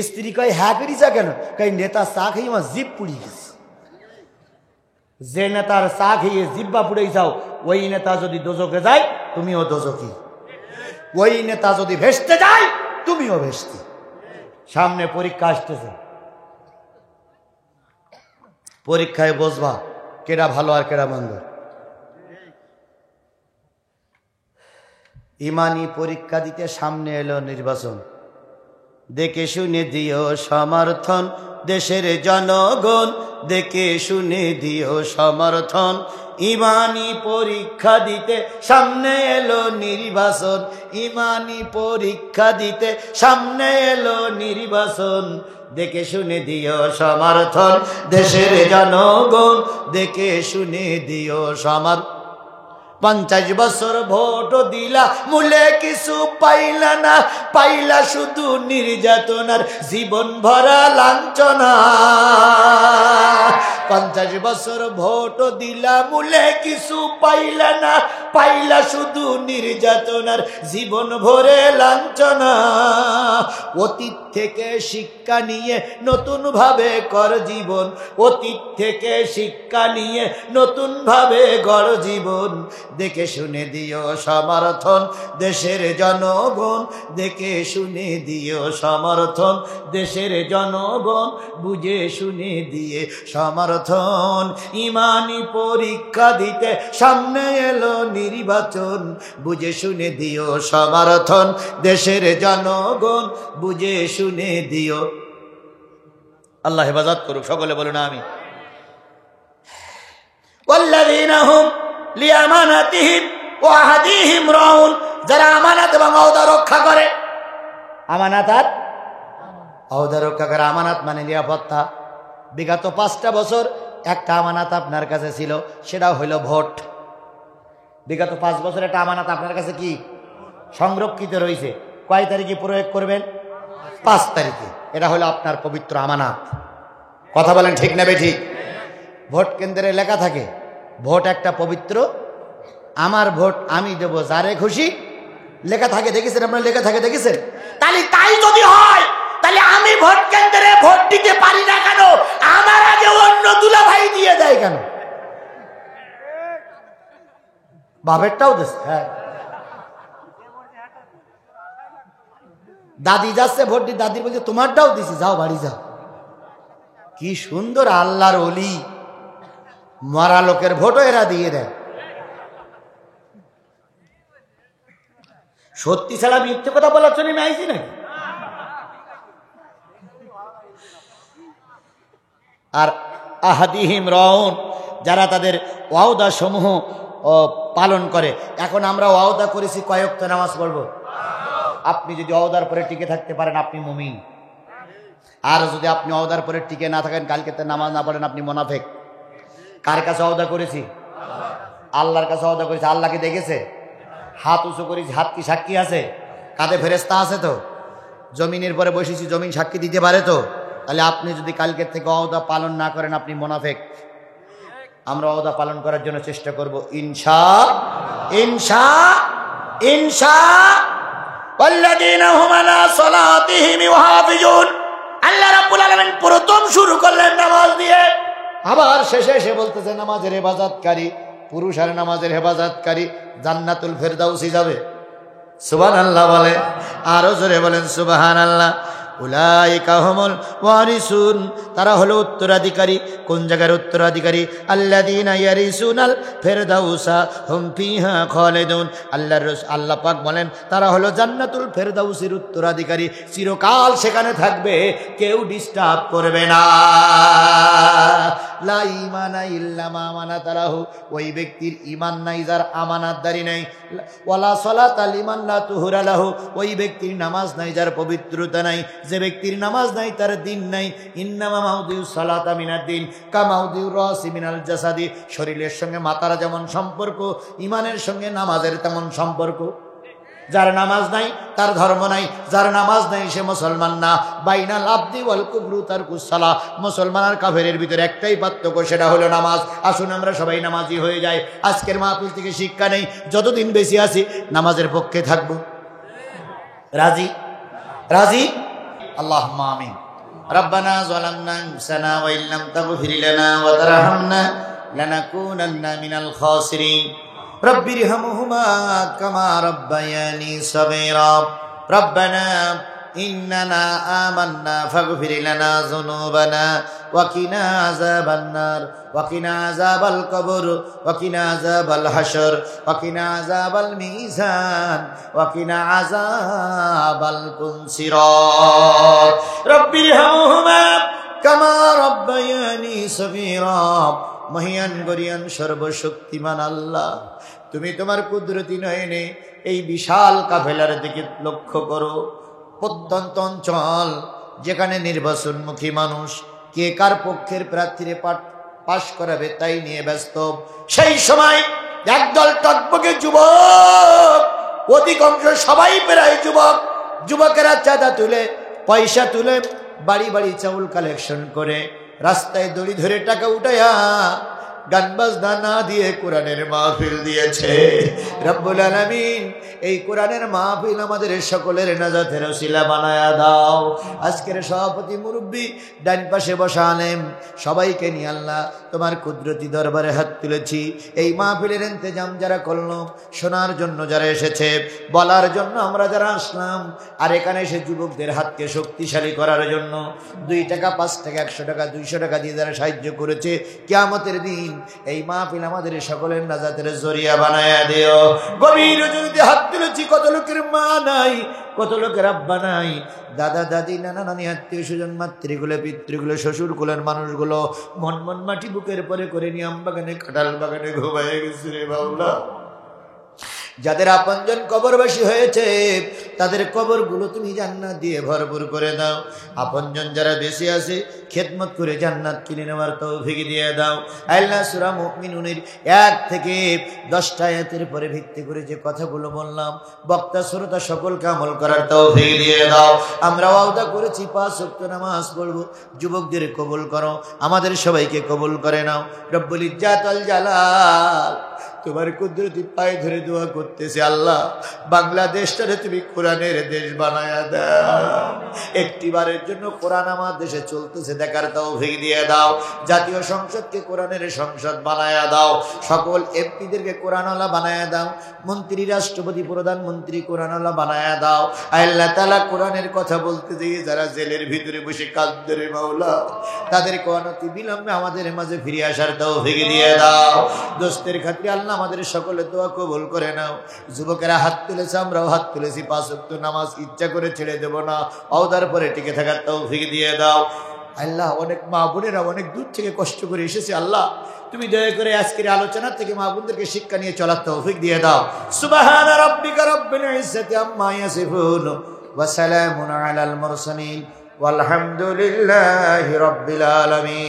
স্ত্রী কয় হ্যাঁ করিস কেন? কই নেতা চা খেয়ে আমার জিভ পুড়িয়ে গেছে। যে নেতার চা খেয়ে জিব্বা পুড়ে যাও, ওই নেতা যদি দোজকে যায় তুমিও দোজকি। ওই নেতা যদি ভেস্তে যায় তুমিও ভেস্তে। সামনে পরীক্ষা আসতেছে, পরীক্ষায় বসবা কেডা ভালো আর কেডা মন্দ। ইমানি পরীক্ষা দিতে সামনে এলো নির্বাচন, দেখে শুনে দিও সমর্থন দেশের জনগণ, দেখে শুনে দিও সমর্থন। ইমানি পরীক্ষা দিতে সামনে এলো নির্বাচন, ইমানি পরীক্ষা দিতে সামনে এলো নির্বাচন, দেখে শুনে দিও সমর্থন দেশের জনগণ, দেখে শুনে দিও সমর্থন। 50 বছর ভোট দিলা মূলে কিছু পাইলা না, পাইলা শুধু নির্যাতনার জীবন ভরা লাঞ্ছনা। 50 বছর ভোট দিলা মূলে কিছু পাইলা না, পাইলা শুধু নির্যাতনার জীবন ভরে লাঞ্ছনা। অতীত থেকে শিক্ষা নিয়ে নতুন ভাবে কর জীবন, অতীত থেকে শিক্ষা নিয়ে নতুন ভাবে গড় জীবন, দেখে শুনে দিও সমর্থন দেশের জনগণ, দেখে শুনে দিও সমর্থন দেশের জনগণ, বুঝে শুনে দিয়ে সমর্থন। ইমানি পরীক্ষা দিতে সামনে এলো নির্বাচন, বুঝে শুনে দিও সমর্থন দেশের জনগণ, বুঝে শুনে দিও। আল্লাহ হেফাজত করুক, সকলে বলুন আমি। ওয়াল্লাযীনা হুম লিআমানাতিহিম ওয়া আহদিহিম রাউন, যারা আমানত এবং ওয়াদা রক্ষা করে। আমানত আর ওয়াদা রক্ষা করে। আমানত মানে নিরাপত্তা। বিগত 5টা বছর একটা আমানত আপনার কাছে ছিল, সেটা হইল ভোট। বিগত 5 বছর একটা আমানত আপনার কাছে কি সংরক্ষিত রয়েছে। কয় তারিখে প্রয়োগ করবেন? 5 তারিখে। এটা হলো আপনার পবিত্র আমানত। কথা বলেন ঠিক না বেঠিক? ভোট কেন্দ্রে লেখা থাকে ভোট একটা পবিত্র, আমার ভোট আমি দেব যারে খুশি, লেখা থাকে। দেখেছেন আপনারা? লেখা থাকে, দেখেছেন? তাহলে তাই যদি হয়, তাহলে আমি ভোট কেন্দ্রে ভোট দিতে পারি না কেন? আমার আগে অন্য দুলা ভাই দিয়ে দেয় কেন? বাপেরটাও দেশ। হ্যাঁ, দাদি যাচ্ছে ভোট দি, দাদি বলছে তোমারটাও দিছি, যাও বাড়ি যাও। কি সুন্দর আল্লাহর ওলি, মরা লোকের ভোটও এরা দিয়ে দেয়। সত্যি ছাড়া মিথ্যে কথা বলার জন্য আমি আইছি নাকি? আর আহাদিহিম রাউন, যারা তাদের ওয়াদা সমূহ পালন করে। এখন আমরা ওয়াদা করেছি কয় ওয়াক্ত নামাজ পড়বো। আপনি যদি ওয়াদার পরে টিকে থাকতে পারেন আপনি মুমিন, আর যদি আপনি ওয়াদার পরে টিকে না থাকেন, কালকে নামাজ না পড়েন, আপনি মুনাফিক। কার কাছে ওয়াদা করেছি? আল্লাহর কাছে ওয়াদা করেছি। আল্লাহকে দেখেছে? হাত উঁচু করেছি, হাত কি সাক্ষী আছে? কাঁধে ফেরেশতা আছে তো? জমিনের পরে বসেছি, জমিন সাক্ষী দিতে পারে তো? তাহলে আপনি যদি কালকের থেকে ওয়াদা পালন না করেন আপনি মুনাফিক। আমরা ওয়াদা পালন করার জন্য চেষ্টা করব ইনশাআল্লাহ। ওয়াল্লাযীনা হুম আলা সালাতিহিম ইউহাফিজুন। আল্লাহ রাব্বুল আলামিন প্রথম শুরু করলেন নামাজ দিয়ে, আবার শেষে এসে বলতেছে নামাজের হেফাজতকারী, পুরুষ আর নামাজের হেফাজতকারী জান্নাতুল ফেরদাউসি যাবে। সুবহানাল্লাহ বলে, আরো জোরে বলেন সুবহানাল্লাহ। উলাইকা হুমুল ওয়ারিসুন, তারা হলো উত্তরাধিকারী। কোন জায়গার উত্তরাধিকারী? আল্লাযীনা ইয়ারিসুনাল ফেরদাউসা হুম ফিহা খালিদুন। আল্লাহ পাক বলেন তারা হলো জান্নাতুল ফেরদাউসির উত্তরাধিকারী, চিরকাল সেখানে থাকবে, কেউ ডিস্টার্ব করবে না। লা ঈমানা ইল্লা মা আমানাতা লাহু, ওই ব্যক্তির ঈমান নাই যার আমানতদারি নাই। ওয়ালা সালাতা লিমান লা তুহরা লাহু, ওই ব্যক্তির নামাজ নাই যার পবিত্রতা নাই। যে ব্যক্তির নামাজ নাই তার দিন নাই। ইন্নামা মাউদিউ সালাতা মিনাদ দিন কা মাউদিউ রাসি মিনাল জাসাদি, শরীরের সঙ্গে মাথার যেমন সম্পর্ক, ঈমানের সঙ্গে নামাজের তেমন সম্পর্ক। যার নামাজ নাই তার ধর্ম নাই, যার নামাজ নাই সে মুসলমান না। বাইনাল আবদি ওয়াল কুফরু তারকুস সালাহ, মুসলমান আর কাফেরের ভিতরে একটাই পার্থক্য, সেটা হলো নামাজ। আসুন আমরা সবাই নামাজি হয়ে যাই। আজকের মাহফিল থেকে শিক্ষা নেই, যতদিন বেশি আছি নামাজের পক্ষে থাকবো। রাজি? রাজি? আল্লাহুম্মা আমিন। রব্বানা যালামনা আনফুসানা ওয়া ইল্লাম তাগফির লানা ওয়া তারহামনা লানাকুনান্না মিনাল খাসিরিন। রব্বিরহামহুমা কামা রাব্বায়ানি সগীরা রব্বানা ইন্নানা আমান্না ফাগফির লানা যুনুবানা ওয়া কিনা আযাবান নার ওয়া কিনা আযাবাল কবর ওয়া কিনা আযাবাল হাশর ওয়া কিনা আযাবাল মিজান ওয়া কিনা আযাবাল কুনসিরাত রব্বিরহামহুমা কামা রাব্বায়ানি সগীরা। মহিয়ান গরিয়ান সর্বশক্তিমান আল্লাহ, তুমি তোমার কুদরতি নয়নে এই বিশাল কাফেলার দিকে লক্ষ্য করো। প্রত্যন্ত অঞ্চল, যেখানে নির্বাচনমুখী মানুষ কে কার পক্ষের প্রার্থীরে পাশ করাবে তাই নিয়ে ব্যস্ত, সেই সময় একদল টকবকে যুবক, অধিকাংশ সবাই প্রায় যুবক, যুবকেরা চাঁদা তুলে পয়সা তুলে বাড়ি বাড়ি চাউল কালেকশন করে রাস্তায় দড়ি ধরে টাকা উঠাইয়া গান বাজনা না দিয়ে কোরআনের মাহফিল দিয়েছে। রব্বুল আলামিন এই কোরআনের মাহফিল আমাদের সকলের নাজাতের ওসিলা বানায়া দাও। আজকের সভাপতি মুরব্বী ডান পাশে বসা আলেম সবাইকে নিয়ে আল্লাহ তোমার কুদরতি দরবারে হাত তুলেছি। এই মাহফিলের ইন্তেজাম যারা করলো, শোনার জন্য যারা এসেছে, বলার জন্য আমরা যারা আসলাম, আর এখানে এসে যুবকদের হাতকে শক্তিশালী করার জন্য 2 টাকা 5 টাকা 100 টাকা 200 টাকা দিয়ে যারা সাহায্য করেছে, কিয়ামতের দিন এই মাহফিল আমাদের সকলের নাজাতের জরিয়া বানায়া দিও। গভীর রজনীতে হাত তুলেছি, কত লোকের মা নাই, কত লোকের আব্বা নাই, দাদা দাদি নানা নানি আত্মীয় স্বজন মাতৃগুলো পিতৃগুলো শ্বশুরকুলের মানুষগুলো মন মন মাটি বুকের পরে করে নিয়ে আম বাগানে কাঁঠাল বাগানে ঘুমায় গেছে রে বাউলা। যাদের আপনজন কবরবাসী হয়েছে তাদের কবরগুলো তুমি জান্নাত দিয়ে ভরপুর করে দাও। আপনজন যারা বেঁচে আছে খেদমত করে জান্নাত কিনে নেওয়ার তৌফিক দিয়ে দাও। আল্লাহ সূরা মুমিনুনের 1 থেকে 10টা আয়াতের পরে ভিত্তি করে যে কথাগুলো বললাম, বক্তা শ্রোতা সকলকে আমল করার তৌফিক দিয়ে দাও। আমরা ওয়াদা করেছি 5 ওয়াক্ত নামাজ পড়ব। যুবকদের কবুল করো, আমাদের সবাইকে কবুল করে নাও। রব্বুল ইজ্জাত ওয়াল জালাল তোমার কুদরতি পায়ে ধরে দোয়া করতেছে, আল্লাহ বাংলাদেশটারে তুমি কোরআনের দেশ বানায়া দাও। একটিবারের জন্য কোরআন আমার দেশে চলতেছে দেখার তৌফিক দিয়ে দাও। জাতীয় সংসদকে কোরআনের সংসদ বানায়া দাও। সকল এমপিদেরকে কোরআনওয়ালা বানায়া দাও। মন্ত্রী, রাষ্ট্রপতি, প্রধানমন্ত্রী কোরআনওয়ালা বানায়া দাও। আল্লাহ তাআলা কোরআনের কথা বলতে গিয়ে যারা জেলের ভিতরে বসে কাঁদছে রে মাওলা, তাদেরকে অনতি বিলম্বে আমাদের মাঝে ফিরে আসার তৌফিক দিয়ে দাও। দোস্তের খাতিরে আল্লাহ আমাদের সকলের দোয়া কবুল করে নাও। যুবকেরা হাত তুলেছে, আমরাও হাত তুলেছি। 5 ওয়াক্ত নামাজ ইচ্ছা করে ছেড়ে দেব না, ওয়াদার পরে টিকে থাকার তৌফিক দিয়ে দাও। আল্লাহ অনেক মা বোনেরা অনেক দূর থেকে কষ্ট করে এসেছে, আল্লাহ তুমি দয়া করে আজকের আলোচনা থেকে মা বোনদেরকে শিক্ষা নিয়ে চলার তৌফিক দিয়ে দাও। সুবহানা রাব্বিকা রাব্বিল ইজ্জাতি আম্মা ইয়াসিফুন ওয়া সালামুন আলাল মুরসালিন ওয়ালহামদুলিল্লাহি রাব্বিল আলামিন।